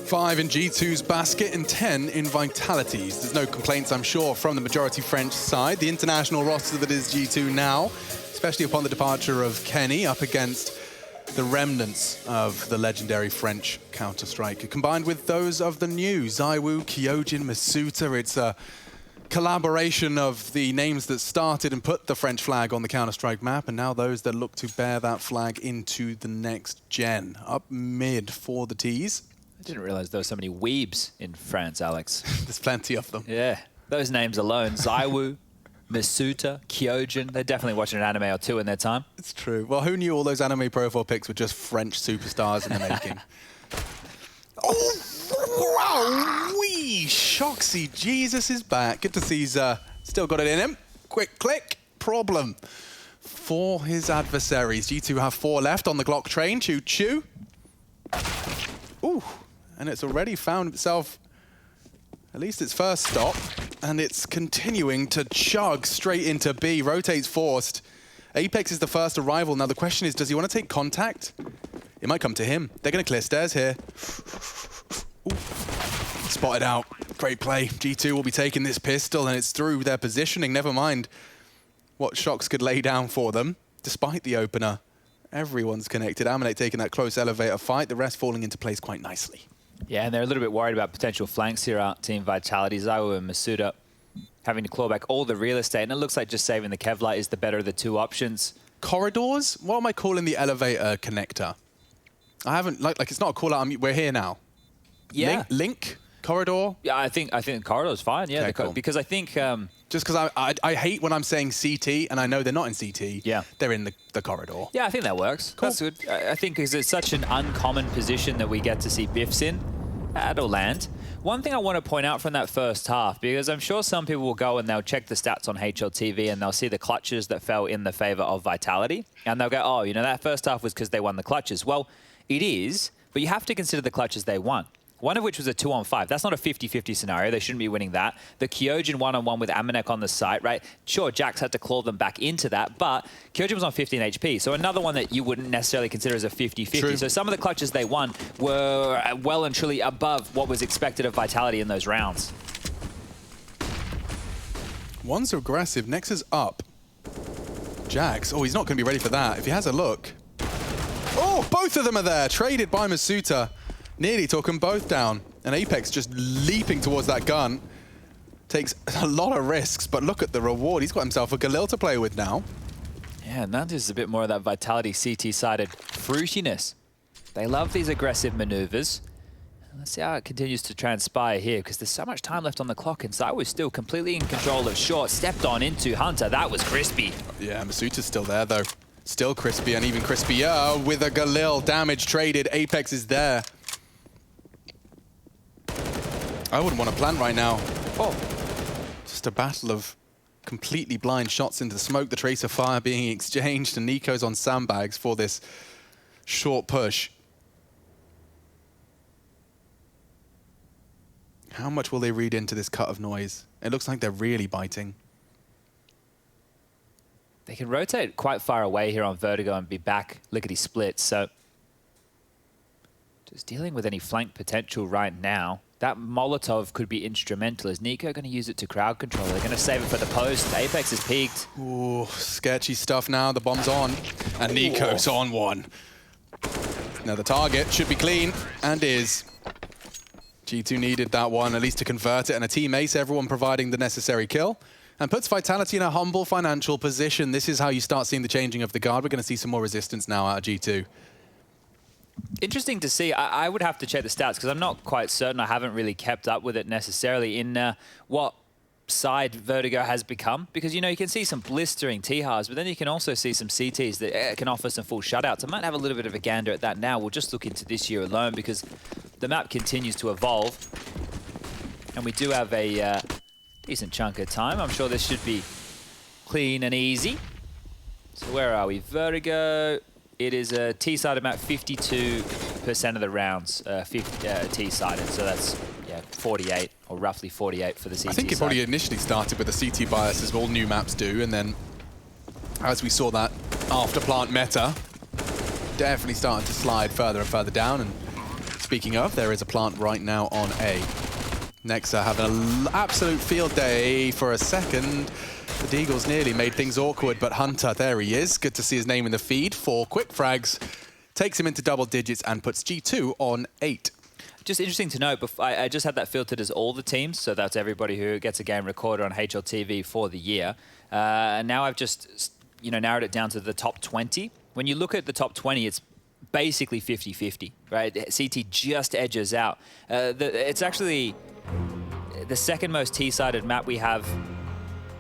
Five in G2's basket and 10 in Vitality's. There's no complaints, I'm sure, from the majority French side. The international roster that is G2 now, especially upon the departure of Kenny, up against The remnants of the legendary French Counter-Strike, combined with those of the new ZywOo, Kyojin, Masuta. It's a collaboration of the names that started and put the French flag on the Counter-Strike map, and now those that look to bear that flag into the next gen. Up mid for the T's. I didn't realize there were so many weebs in France, Alex. There's plenty of them. Yeah, those names alone. ZywOo, Masuta, Kyojin. They're definitely watching an anime or two in their time. It's true. Well, who knew all those anime profile pics were just French superstars in the making? Oh, wow! Wee! Shoxy Jesus is back. Good to see he's still got it in him. Quick click. Problem for his adversaries. G2 have 4 left on the Glock train. Choo choo. Ooh, and it's already found itself at least its first stop, and it's continuing to chug straight into B. Rotates forced. Apex is the first arrival. Now the question is, does he want to take contact? It might come to him. They're going to clear stairs here. Ooh. Spotted out. Great play. G2 will be taking this pistol, and it's through their positioning. Never mind what Shox could lay down for them, despite the opener. Everyone's connected. Aminate taking that close elevator fight. The rest falling into place quite nicely. Yeah, and they're a little bit worried about potential flanks here out Team Vitality. ZywOo and Masuta having to claw back all the real estate, and it looks like just saving the Kevlar is the better of the two options. Corridors? What am I calling the elevator connector? I haven't, like it's not a call out. We're here now. Yeah. Link? Corridor? Yeah, I think the corridor's fine. Yeah, Okay, cool. because I think just because I hate when I'm saying CT, and I know they're not in CT. Yeah. They're in the corridor. yeah, I think that works. Cool. That's good. I think because it's such an uncommon position that we get to see Biffs in, that'll land. One thing I want to point out from that first half, because I'm sure some people will go and they'll check the stats on HLTV and they'll see the clutches that fell in the favor of Vitality, and they'll go, oh, you know, that first half was because they won the clutches. Well, it is, but you have to consider the clutches they won. One of which was a 2-on-5. That's not a 50-50 scenario. They shouldn't be winning that. The Kyojin 1-on-1 with Amanek on the site, right? Sure, Jax had to claw them back into that, but Kyojin was on 15 HP, so another one that you wouldn't necessarily consider as a 50-50. So some of the clutches they won were well and truly above what was expected of Vitality in those rounds. One's aggressive. Next is up. Jax. Oh, he's not going to be ready for that. If he has a look. Oh, both of them are there. Traded by Masuta. Nearly took them both down. And Apex just leaping towards that gun. Takes a lot of risks, but look at the reward. He's got himself a Galil to play with now. Yeah, and that is a bit more of that Vitality CT-sided fruitiness. They love these aggressive maneuvers. Let's see how it continues to transpire here, because there's so much time left on the clock, and ZywOo is still completely in control of short. Stepped on into Hunter. That was crispy. Yeah, Masuta's still there, though. Still crispy, and even crispier with a Galil. Damage traded. Apex is there. I wouldn't want to plant right now. Oh, just a battle of completely blind shots into the smoke. The tracer fire being exchanged, and Nico's on sandbags for this short push. How much will they read into this cut of noise? It looks like they're really biting. They can rotate quite far away here on Vertigo and be back lickety-split, so just dealing with any flank potential right now. That Molotov could be instrumental. Is Nico going to use it to crowd control? They're going to save it for the post. Apex is peaked. Ooh, sketchy stuff now. The bomb's on, and Nico's on one. Now the target should be clean, and is. G2 needed that one, at least to convert it, and a team ace, everyone providing the necessary kill, and puts Vitality in a humble financial position. This is how you start seeing the changing of the guard. We're going to see some more resistance now out of G2. Interesting to see. I would have to check the stats because I'm not quite certain. I haven't really kept up with it necessarily in what side Vertigo has become. Because, you know, you can see some blistering T-Hars, but then you can also see some CTs that can offer some full shutouts. I might have a little bit of a gander at that now. We'll just look into this year alone because the map continues to evolve. And we do have a decent chunk of time. I'm sure this should be clean and easy. So where are we? Vertigo. It is a T-sided map, 52% of the rounds T-sided, so that's 48, or roughly 48 for the CT side. I think it probably initially started with a CT bias, as all new maps do, and then as we saw that after plant meta, definitely starting to slide further and further down. And speaking of, there is a plant right now on A. Nexa having an absolute field day for a second. The Deagles nearly made things awkward, but Hunter, there he is. Good to see his name in the feed. 4 quick frags takes him into double digits and puts G2 on 8. Just interesting to note, I just had that filtered as all the teams, so that's everybody who gets a game recorded on HLTV for the year. And now I've just narrowed it down to the top 20. When you look at the top 20, it's basically 50-50, right? CT just edges out. It's actually the second most T-sided map we have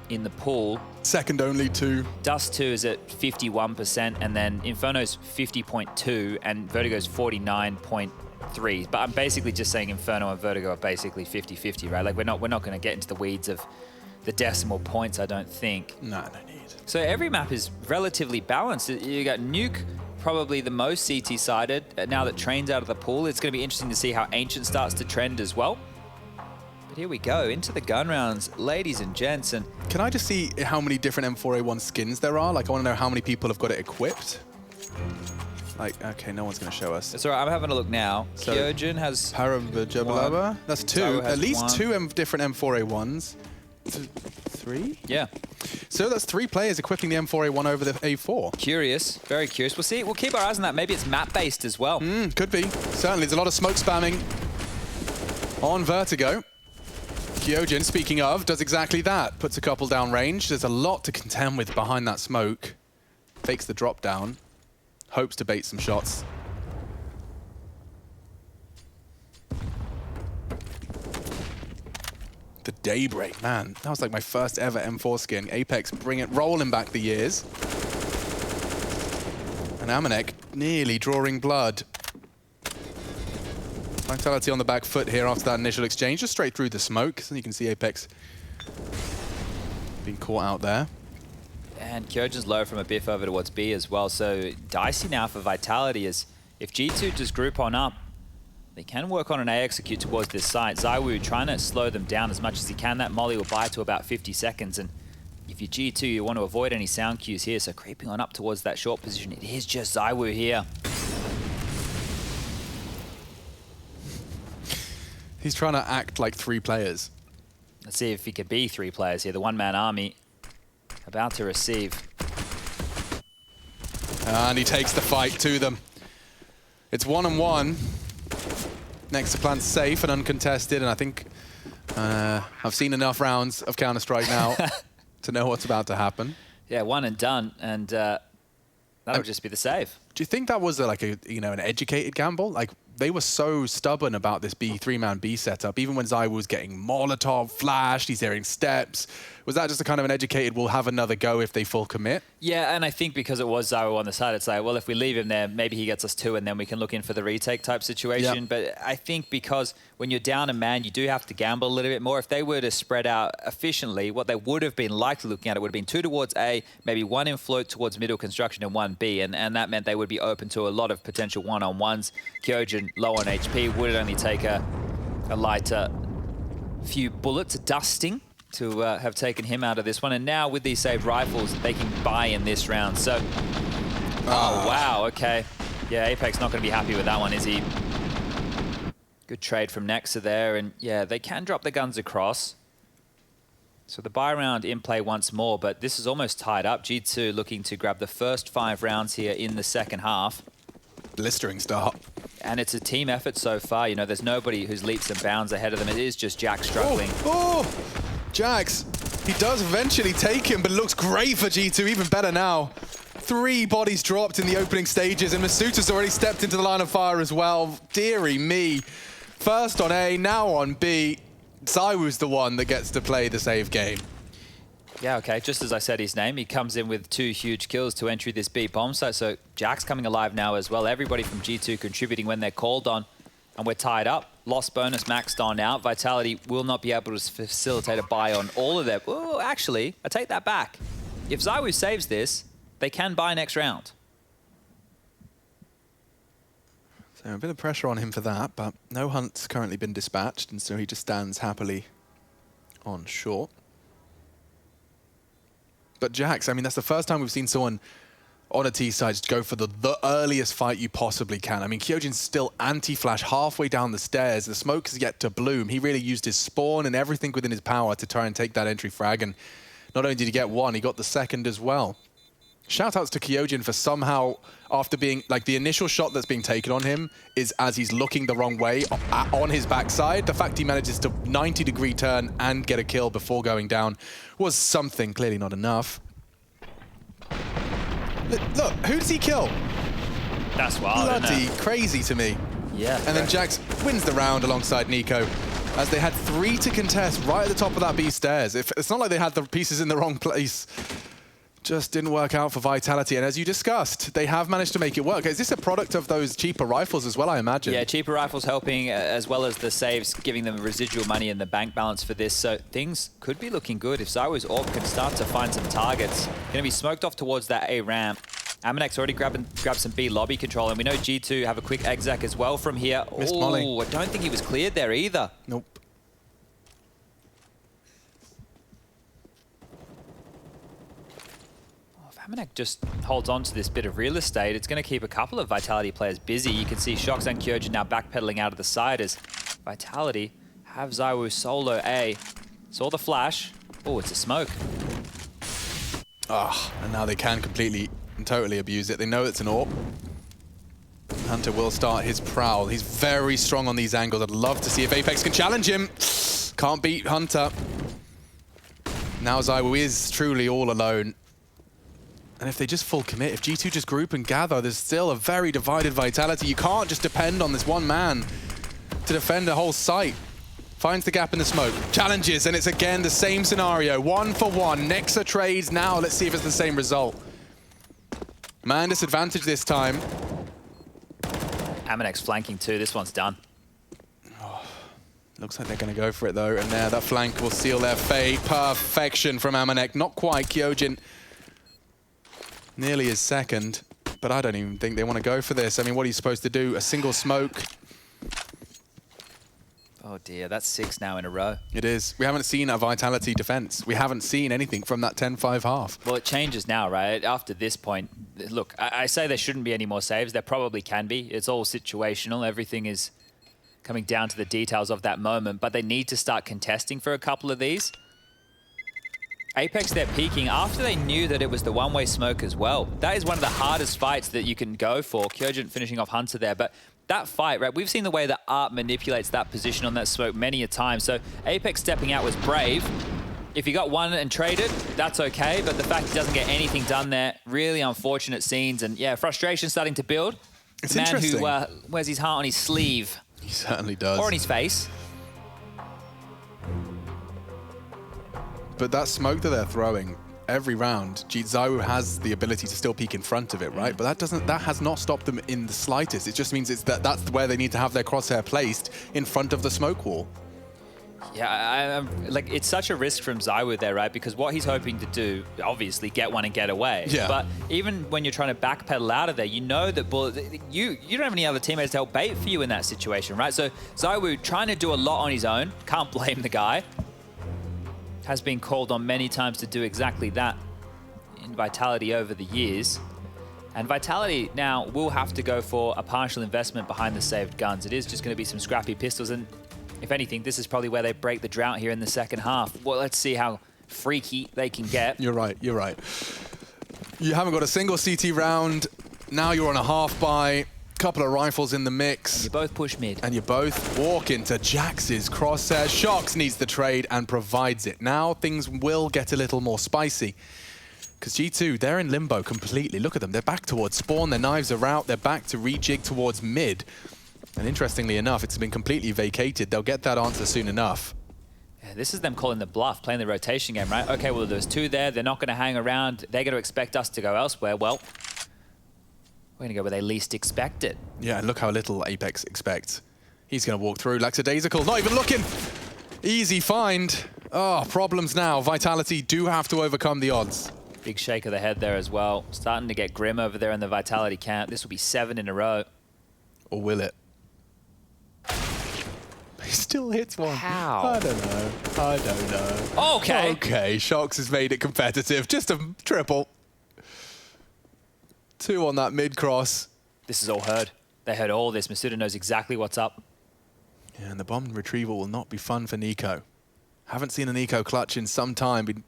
in the pool. Second only to Dust 2 is at 51%, and then Inferno's 50.2, and Vertigo's 49.3. But I'm basically just saying Inferno and Vertigo are basically 50-50, right? Like we're not going to get into the weeds of the decimal points, I don't think. No need. So every map is relatively balanced. You got Nuke, probably the most CT-sided. Now that Train's out of the pool, it's going to be interesting to see how Ancient starts to trend as well. But here we go, into the gun rounds, ladies and gents. And can I just see how many different M4A1 skins there are? Like, I want to know how many people have got it equipped. Like, okay, no one's going to show us. It's all right, I'm having a look now. So, Kyojin has Parabajabalaba. That's 2. At least one. 2 different M4A1s. 3? Yeah. So that's 3 players equipping the M4A1 over the A4. Curious, very curious. We'll see. We'll keep our eyes on that. Maybe it's map-based as well. Could be. Certainly, there's a lot of smoke spamming on Vertigo. Kyojin, speaking of, does exactly that. Puts a couple down range. There's a lot to contend with behind that smoke. Fakes the drop down. Hopes to bait some shots. The Daybreak, man. That was like my first ever M4 skin. Apex rolling back the years. And Amanek nearly drawing blood. Vitality on the back foot here after that initial exchange, just straight through the smoke. So you can see Apex being caught out there. And Kyojin's low from a biff over towards B as well. So dicey now for Vitality is if G2 just group on up, they can work on an A execute towards this site. ZywOo trying to slow them down as much as he can. That molly will buy to about 50 seconds. And if you're G2, you want to avoid any sound cues here. So creeping on up towards that short position. It is just ZywOo here. He's trying to act like 3 players. Let's see if he can be 3 players here. The one-man army about to receive. And he takes the fight to them. It's 1-on-1. Next to plan safe and uncontested, and I think I've seen enough rounds of Counter-Strike now to know what's about to happen. Yeah, one and done, and that'll just be the save. Do you think that was like an educated gamble? Like, they were so stubborn about this 3-man B setup, even when ZywOo was getting Molotov flashed, he's hearing steps. Was that just a kind of an educated, we'll have another go if they full commit? Yeah, and I think because it was ZywOo on the side, it's like, well, if we leave him there, maybe he gets us 2 and then we can look in for the retake type situation. Yep. But I think because when you're down a man, you do have to gamble a little bit more. If they were to spread out efficiently, what they would have been likely looking at, it would have been 2 towards A, maybe 1 in float towards middle construction and 1 B. And that meant they would be open to a lot of potential one-on-ones. Kyojin low on HP, would it only take a lighter few bullets, a dusting, to have taken him out of this one. And now with these saved rifles, they can buy in this round. So, oh, wow, okay. Yeah, Apex not going to be happy with that one, is he? Good trade from Nexa there. And yeah, they can drop the guns across. So the buy round in play once more, but this is almost tied up. G2 looking to grab the first 5 rounds here in the second half. Blistering start. And it's a team effort so far. You know, there's nobody who's leaps and bounds ahead of them. It is just Jack struggling. Oh, Jax. He does eventually take him, but it looks great for G2, even better now. 3 bodies dropped in the opening stages, and Masuta's already stepped into the line of fire as well. Deary me. First on A, now on B. ZywOo's the one that gets to play the save game. Yeah, okay, just as I said his name, he comes in with 2 huge kills to entry this B bomb site. So Jack's coming alive now as well. Everybody from G2 contributing when they're called on. And we're tied up. Lost bonus maxed on out. Vitality will not be able to facilitate a buy on all of them. Oh, actually, I take that back. If ZywOo saves this, they can buy next round. So a bit of pressure on him for that, but no hunt's currently been dispatched, and so he just stands happily on short. But Jax, I mean, that's the first time we've seen someone on a T side go for the earliest fight you possibly can. I mean, Kyojin's still anti-flash halfway down the stairs. The smoke has yet to bloom. He really used his spawn and everything within his power to try and take that entry frag. And not only did he get 1, he got the second as well. Shoutouts to Kyojin for somehow, after being, like, the initial shot that's being taken on him is as he's looking the wrong way on his backside. The fact he manages to 90-degree turn and get a kill before going down was something, clearly not enough. Look, who does he kill? That's wild, Bloody isn't it? crazy to me. Yeah. And then Jax wins the round alongside Nico, as they had 3 to contest right at the top of that B stairs. It's not like they had the pieces in the wrong place. Just didn't work out for Vitality. And as you discussed, they have managed to make it work. Is this a product of those cheaper rifles as well, I imagine? Yeah, cheaper rifles helping, as well as the saves, giving them residual money in the bank balance for this. So things could be looking good if ZywOo's AWP can start to find some targets. Going to be smoked off towards that A ramp. Amanek's already grabbed some B lobby control, and we know G2 have a quick exec as well from here. Missed Molly. Oh, I don't think he was cleared there either. Nope. Amanek just holds on to this bit of real estate. It's going to keep a couple of Vitality players busy. You can see Shox and Kyojin now backpedaling out of the side as Vitality have ZywOo solo A. Saw the flash. Oh, it's a smoke. Ah, and now they can completely and totally abuse it. They know it's an AWP. Hunter will start his prowl. He's very strong on these angles. I'd love to see if Apex can challenge him. Can't beat Hunter. Now ZywOo is truly all alone. And if they just full commit, if G2 just group and gather, there's still a very divided Vitality. You can't just depend on this one man to defend a whole site. Finds the gap in the smoke, challenges, and it's again the same scenario. 1 for 1, Nexa trades now. Let's see if it's the same result. Man disadvantage this time. Amanek's flanking too. This one's done. Oh, looks like they're going to go for it though, and there, that flank will seal their fate. Perfection from Amanek. Not quite. Kyojin nearly his second, but I don't even think they want to go for this. I mean, what are you supposed to do? A single smoke? Oh dear, that's 6 now in a row. It is. We haven't seen a Vitality defense. We haven't seen anything from that 10-5 half. Well, it changes now, right? After this point, look, I say there shouldn't be any more saves. There probably can be. It's all situational. Everything is coming down to the details of that moment, but they need to start contesting for a couple of these. Apex, they're peaking after they knew that it was the one-way smoke as well. That is one of the hardest fights that you can go for. Kyojin finishing off Hunter there, but that fight, right, we've seen the way that Art manipulates that position on that smoke many a time. So Apex stepping out was brave. If he got one and traded, that's okay, but the fact he doesn't get anything done there, really unfortunate scenes, and yeah, frustration starting to build. It's Man interesting. who wears his heart on his sleeve. He certainly does. Or on his face. But that smoke that they're throwing every round, ZywOo has the ability to still peek in front of it, right? But that has not stopped them in the slightest. It just means that's where they need to have their crosshair placed, in front of the smoke wall. Yeah, like it's such a risk from ZywOo there, right? Because what he's hoping to do, obviously, get one and get away. Yeah. But even when you're trying to backpedal out of there, you know that you don't have any other teammates to help bait for you in that situation, right? So ZywOo trying to do a lot on his own. Can't blame the guy. Has been called on many times to do exactly that in Vitality over the years. And Vitality now will have to go for a partial investment behind the saved guns. It is just going to be some scrappy pistols, and if anything, this is probably where they break the drought here in the second half. Well, let's see how freaky they can get. You're right, you're right. You haven't got a single CT round. Now you're on a half buy. Couple of rifles in the mix. You both push mid. And you both walk into Jax's crosshair. Shox needs the trade and provides it. Now things will get a little more spicy. Because G2, they're in limbo completely. Look at them. They're back towards spawn. Their knives are out. They're back to rejig towards mid. And interestingly enough, it's been completely vacated. They'll get that answer soon enough. Yeah, this is them calling the bluff, playing the rotation game, right? Okay, well, there's 2 there. They're not going to hang around. They're going to expect us to go elsewhere. Well, we're going to go where they least expect it. Yeah, and look how little Apex expects. He's going to walk through. Lackadaisical, not even looking. Easy find. Oh, problems now. Vitality do have to overcome the odds. Big shake of the head there as well. Starting to get grim over there in the Vitality camp. This will be 7 in a row. Or will it? He still hits one. How? I don't know. I don't know. Okay. Okay, Shox has made it competitive. Just a triple. 2 on that mid-cross. This is all heard. They heard all this. Masuda knows exactly what's up. Yeah, and the bomb retrieval will not be fun for Nico. Haven't seen a Nico clutch in some time.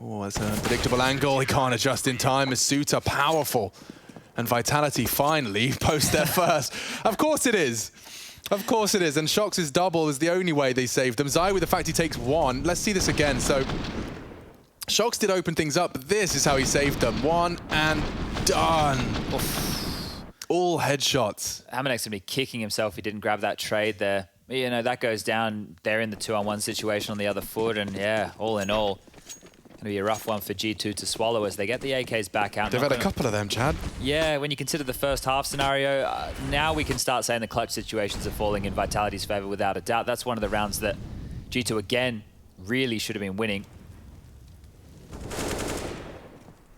Oh, it's an unpredictable angle. He can't adjust in time. Masuta, powerful. And Vitality finally post their first. Of course it is. Of course it is. And Shox' double is the only way they saved them. Zai with the fact he takes one. Let's see this again. So Shox did open things up, but this is how he saved them. One and done. Oof. All headshots. Amanek's going to be kicking himself if he didn't grab that trade there. You know, that goes down. They're in the 2-on-1 situation on the other foot. And yeah, all in all, going to be a rough one for G2 to swallow as they get the AKs back out. They've had a couple of them, Chad. Yeah, when you consider the first half scenario, now we can start saying the clutch situations are falling in Vitality's favor without a doubt. That's one of the rounds that G2 again really should have been winning.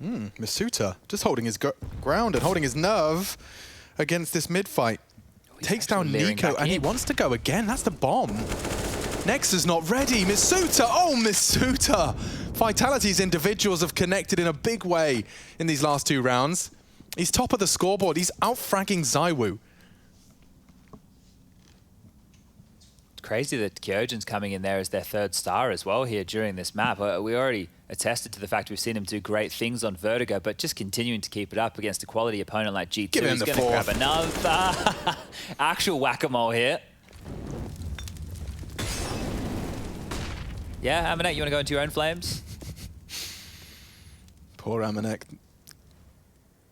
Masuta just holding his ground and holding his nerve against this mid fight. Takes down Nico and he wants to go again. That's the bomb. Nexus not ready. Masuta. Oh, Masuta. Vitality's individuals have connected in a big way in these last two rounds. He's top of the scoreboard. He's out-fragging ZywOo. It's crazy that Kyojin's coming in there as their third star as well here during this map. We already attested to the fact we've seen him do great things on Vertigo, but just continuing to keep it up against a quality opponent like G2. Give him He's going to grab another actual whack-a-mole here. Yeah, Amanek, you want to go into your own flames? Poor Amanek.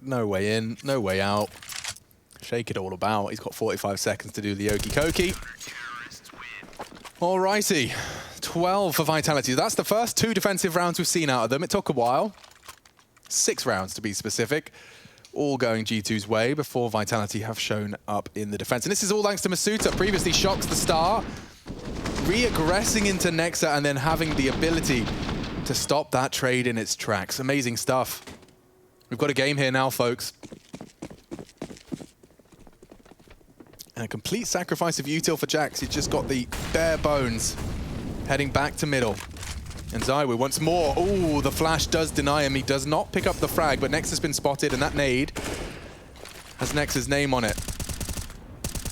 No way in, no way out. Shake it all about. He's got 45 seconds to do the okie dokie. Alrighty, 12 for Vitality. That's the first 2 defensive rounds we've seen out of them. It took a while. 6 rounds to be specific. All going G2's way before Vitality have shown up in the defense. And this is all thanks to Masuta. Previously Shox the star. Re-aggressing into Nexa and then having the ability to stop that trade in its tracks. Amazing stuff. We've got a game here now, folks. And a complete sacrifice of util for Jax. He's just got the bare bones. Heading back to middle. And ZywOo once more. Ooh, the flash does deny him. He does not pick up the frag, but Nex has been spotted, and that nade has Nex's name on it.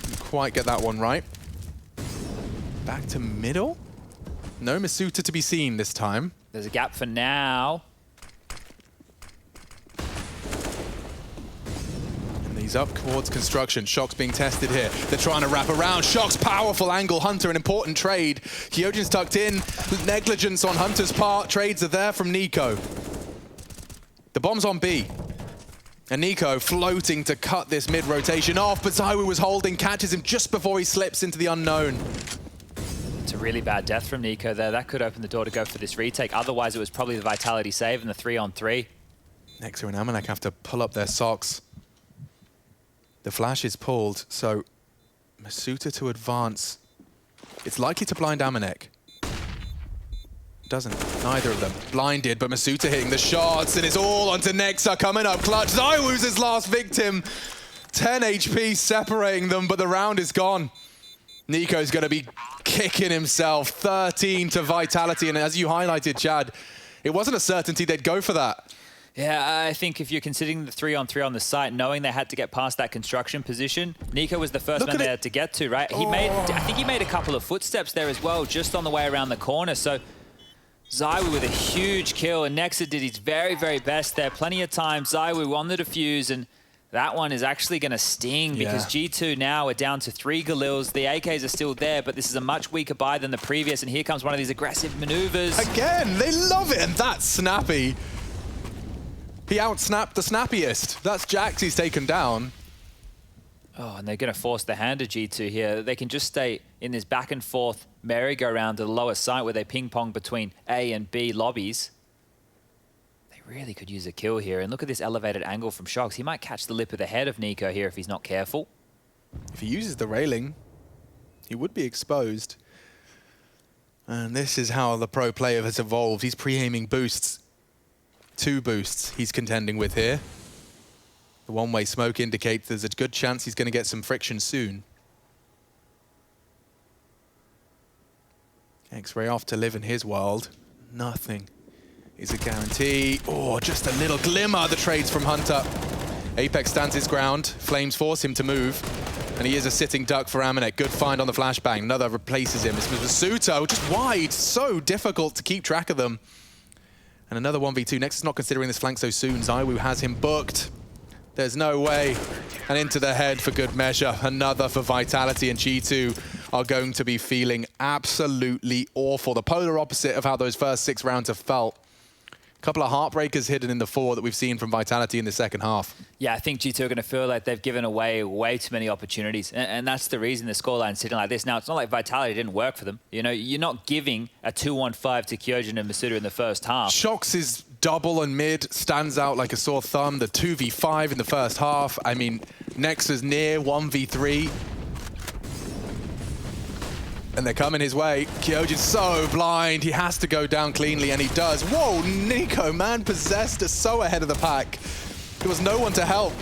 Didn't quite get that one right. Back to middle. No Masuta to be seen this time. There's a gap for now. And he's up towards construction. Shox being tested here. They're trying to wrap around. Shox, powerful angle. Hunter, an important trade. Kyojin's tucked in. Negligence on Hunter's part. Trades are there from Nico. The bomb's on B. And Nico floating to cut this mid-rotation off, but ZywOo was holding, catches him just before he slips into the unknown. It's a really bad death from Nico there. That could open the door to go for this retake. Otherwise, it was probably the Vitality save and the 3-on-3. Nexa and Amanek have to pull up their socks. The flash is pulled, so Masuta to advance. It's likely to blind Amanek. Doesn't. Neither of them. Blinded, but Masuta hitting the shots, and it's all onto Nexa coming up clutch. ZywOo's his last victim. 10 HP separating them, but the round is gone. Nico's going to be kicking himself. 13 to Vitality, and as you highlighted, Chad, it wasn't a certainty they'd go for that. Yeah, I think if you're considering the 3-on-3 on the site, knowing they had to get past that construction position, Nico was the first man they had to get to, right? I think he made a couple of footsteps there as well, just on the way around the corner. So ZywOo with a huge kill, and Nexa did his very, very best there. Plenty of time. ZywOo on the defuse, and that one is actually going to sting because G2 now are down to 3 Galils. The AKs are still there, but this is a much weaker buy than the previous, and here comes one of these aggressive maneuvers. Again, they love it, and that's snappy. He outsnapped the snappiest. That's Jax he's taken down. Oh, and they're going to force the hand of G2 here. They can just stay in this back and forth merry-go-round to the lower site where they ping-pong between A and B lobbies. They really could use a kill here. And look at this elevated angle from Shox. He might catch the lip of the head of Nico here if he's not careful. If he uses the railing, he would be exposed. And this is how the pro player has evolved. He's pre-aiming boosts. 2 boosts he's contending with here. The one-way smoke indicates there's a good chance he's going to get some friction soon. X-Ray off to live in his world. Nothing is a guarantee. Oh, just a little glimmer, the trades from Hunter. Apex stands his ground. Flames force him to move. And he is a sitting duck for Amanek. Good find on the flashbang. Another replaces him. This was Masuta, just wide. So difficult to keep track of them. And another 1v2. Nexus not considering this flank so soon. ZywOo has him booked. There's no way. And into the head for good measure. Another for Vitality, and G2 are going to be feeling absolutely awful. The polar opposite of how those first 6 rounds have felt. A couple of heartbreakers hidden in the 4 that we've seen from Vitality in the second half. Yeah, I think G2 are going to feel like they've given away way too many opportunities. And that's the reason the scoreline's sitting like this. Now, it's not like Vitality didn't work for them. You know, you're not giving a 2-1-5 to Kyojin and Masuda in the first half. Shox' double and mid stands out like a sore thumb. The 2v5 in the first half. I mean, Nexus near 1v3. And they're coming his way. Kyojin's so blind. He has to go down cleanly, and he does. Whoa, Nico, man, possessed is so ahead of the pack. There was no one to help.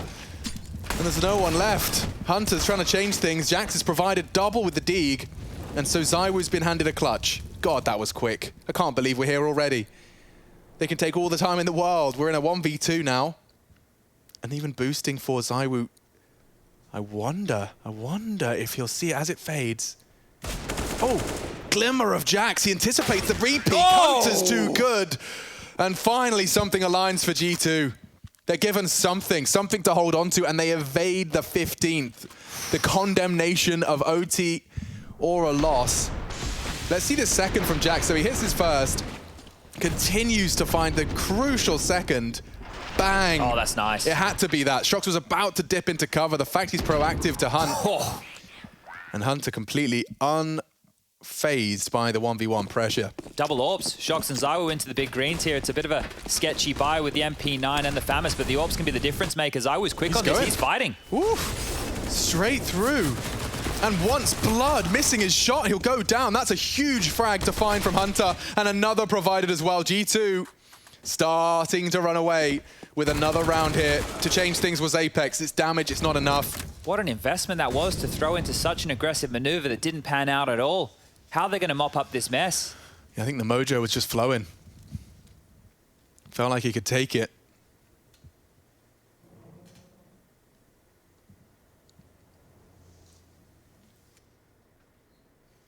And there's no one left. Hunter's trying to change things. Jax has provided double with the Deeg. And so ZywOo's been handed a clutch. God, that was quick. I can't believe we're here already. They can take all the time in the world. We're in a 1v2 now. And even boosting for ZywOo. I wonder if he'll see it as it fades. Oh, glimmer of Jax. He anticipates the repeat. Oh! Hunter's too good. And finally, something aligns for G2. They're given something to hold on to, and they evade the 15th. The condemnation of OT or a loss. Let's see the second from Jax. So he hits his first, continues to find the crucial second. Bang. Oh, that's nice. It had to be that. Shox was about to dip into cover. The fact he's proactive to hunt. Oh. And Hunter completely unfazed by the 1v1 pressure. Double Orbs. Shox and ZywOo into the big greens here. It's a bit of a sketchy buy with the MP9 and the FAMAS, but the Orbs can be the difference maker. ZywOo's quick on this. He's fighting. Oof. Straight through. And once Blood missing his shot, he'll go down. That's a huge frag to find from Hunter. And another provided as well. G2 starting to run away with another round here. To change things was Apex. It's damage, it's not enough. What an investment that was to throw into such an aggressive maneuver that didn't pan out at all. How are they going to mop up this mess? Yeah, I think the mojo was just flowing. Felt like he could take it.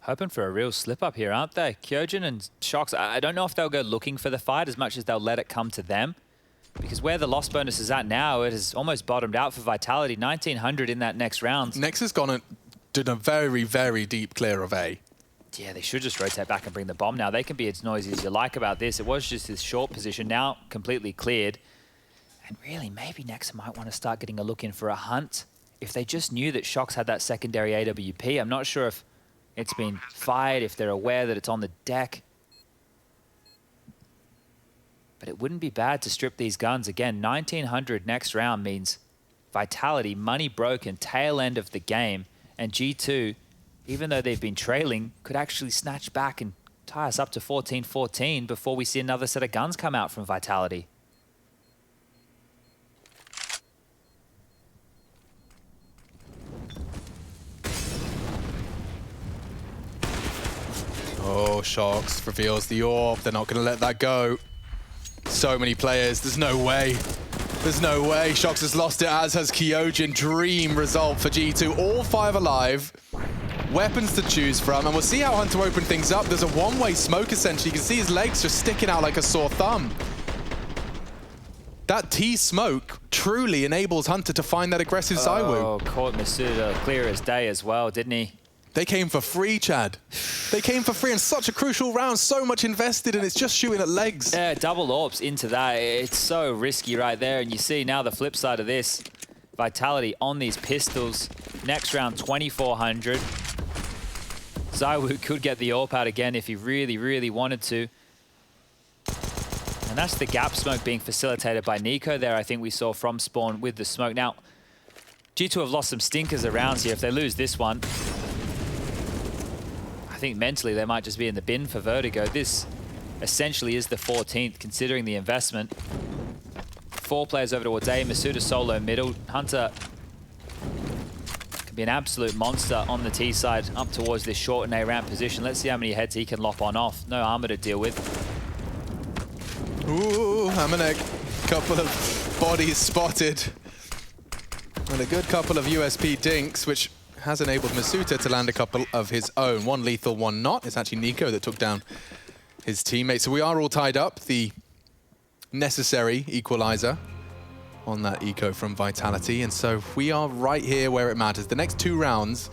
Hoping for a real slip up here, aren't they? Kyojin and Shox, I don't know if they'll go looking for the fight as much as they'll let it come to them. Because where the loss bonus is at now, it has almost bottomed out for Vitality. 1900 in that next round. Nexus did a very, very deep clear of A. Yeah, they should just rotate back and bring the bomb now. They can be as noisy as you like about this. It was just this short position, now completely cleared. And really, maybe Nexus might want to start getting a look in for a hunt. If they just knew that Shox had that secondary AWP, I'm not sure if it's been fired, if they're aware that it's on the deck. But it wouldn't be bad to strip these guns. Again, 1900 next round means Vitality, money broken, tail end of the game. And G2, even though they've been trailing, could actually snatch back and tie us up to 14-14 before we see another set of guns come out from Vitality. Oh, Shox reveals the orb. They're not going to let that go. So many players. There's no way. There's no way. Shox has lost it, as has Kyojin. Dream result for G2. All 5 alive. Weapons to choose from. And we'll see how Hunter open things up. There's a one-way smoke, essentially. You can see his legs just sticking out like a sore thumb. That T-smoke truly enables Hunter to find that aggressive ZywOo. Oh, caught Masuda clear as day as well, didn't he? They came for free, Chad. They came for free in such a crucial round, so much invested, and it's just shooting at legs. Yeah, double Orbs into that. It's so risky right there. And you see now the flip side of this. Vitality on these pistols. Next round, 2400. ZywOo could get the AWP out again if he really, really wanted to. And that's the gap smoke being facilitated by Nico there, I think we saw from spawn with the smoke. Now, G2 have lost some stinkers around here. If they lose this one, I think mentally they might just be in the bin for Vertigo. This essentially is the 14th, considering the investment. 4 players over towards A, Masuda solo middle. Hunter can be an absolute monster on the T side, up towards this short and A ramp position. Let's see how many heads he can lop on off. No armor to deal with. Ooh, Hamanek. Couple of bodies spotted. And a good couple of USP dinks, which has enabled Masuda to land a couple of his own. One lethal, one not. It's actually Nico that took down his teammate. So we are all tied up. The necessary equalizer on that eco from Vitality. And so we are right here where it matters. The next 2 rounds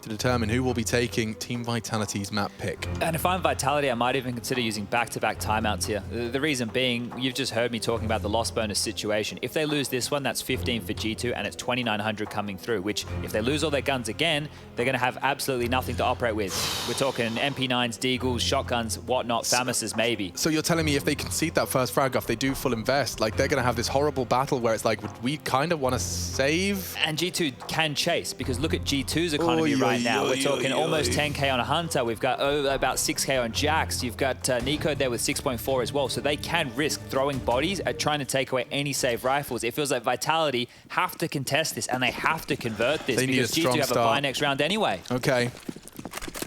to determine who will be taking Team Vitality's map pick. And if I'm Vitality, I might even consider using back-to-back timeouts here. The reason being, you've just heard me talking about the loss bonus situation. If they lose this one, that's 15 for G2, and it's 2,900 coming through, which if they lose all their guns again, they're going to have absolutely nothing to operate with. We're talking MP9s, Deagles, shotguns, whatnot, Famis's maybe. So you're telling me if they concede that first frag off, they do full invest, like they're going to have this horrible battle where it's like, we kind of want to save? And G2 can chase, because look at G2's economy right now. We're talking almost 10k on a Hunter. We've got about 6k on Jax. You've got Nico there with 6.4 as well. So they can risk throwing bodies at trying to take away any save rifles. It feels like Vitality have to contest this, and they have to convert this because G2 have a bye next round anyway. Okay.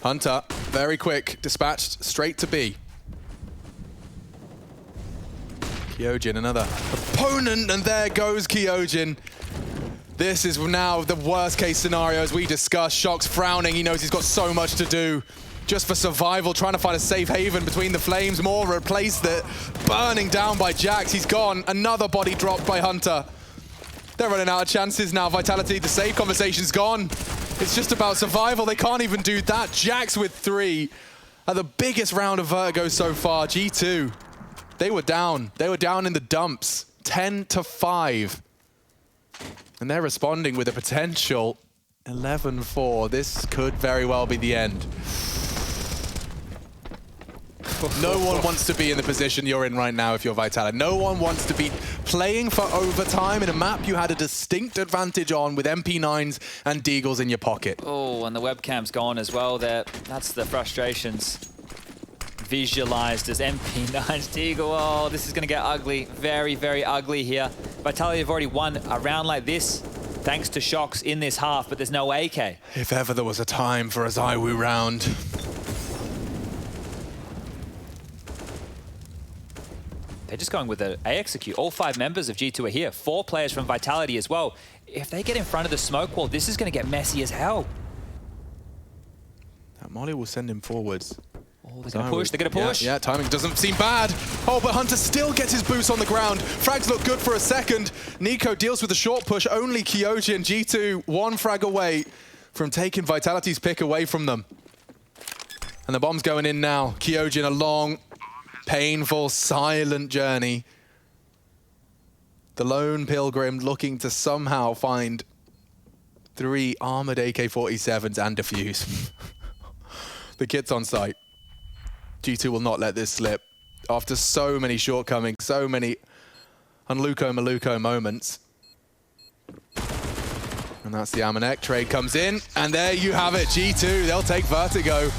Hunter, very quick, dispatched straight to B. Kyojin, another opponent, and there goes Kyojin. This is now the worst case scenario as we discussed. Shock's frowning, he knows he's got so much to do. Just for survival, trying to find a safe haven between the flames. More replaced it, burning down by Jax. He's gone, another body dropped by Hunter. They're running out of chances now. Vitality, the save conversation's gone. It's just about survival, they can't even do that. Jax with 3 at the biggest round of Vertigo so far. G2, they were down in the dumps, 10-5. And they're responding with a potential 11-4. This could very well be the end. No one wants to be in the position you're in right now if you're Vitality. No one wants to be playing for overtime in a map you had a distinct advantage on with MP9s and Deagles in your pocket. Oh, and the webcam's gone as well there. That's the frustrations visualized as MP9's Deagle. Oh, this is going to get ugly. Very, very ugly here. Vitality have already won a round like this thanks to Shocks in this half, but there's no AK. If ever there was a time for a ZywOo round. They're just going with an A execute. All 5 members of G2 are here. 4 players from Vitality as well. If they get in front of the smoke wall, this is going to get messy as hell. That Molly will send him forwards. Oh, they're going to push. They're going to push. Yeah, timing doesn't seem bad. Oh, but Hunter still gets his boost on the ground. Frags look good for a second. Nico deals with the short push. Only Kyojin, G2, 1 frag away from taking Vitality's pick away from them. And the bomb's going in now. Kyojin, a long, painful, silent journey. The lone pilgrim looking to somehow find 3 armored AK-47s and defuse. The kit's on site. G2 will not let this slip. After so many shortcomings, so many unluco maluco moments. And that's the Amanek. Trade comes in, and there you have it. G2, they'll take Vertigo.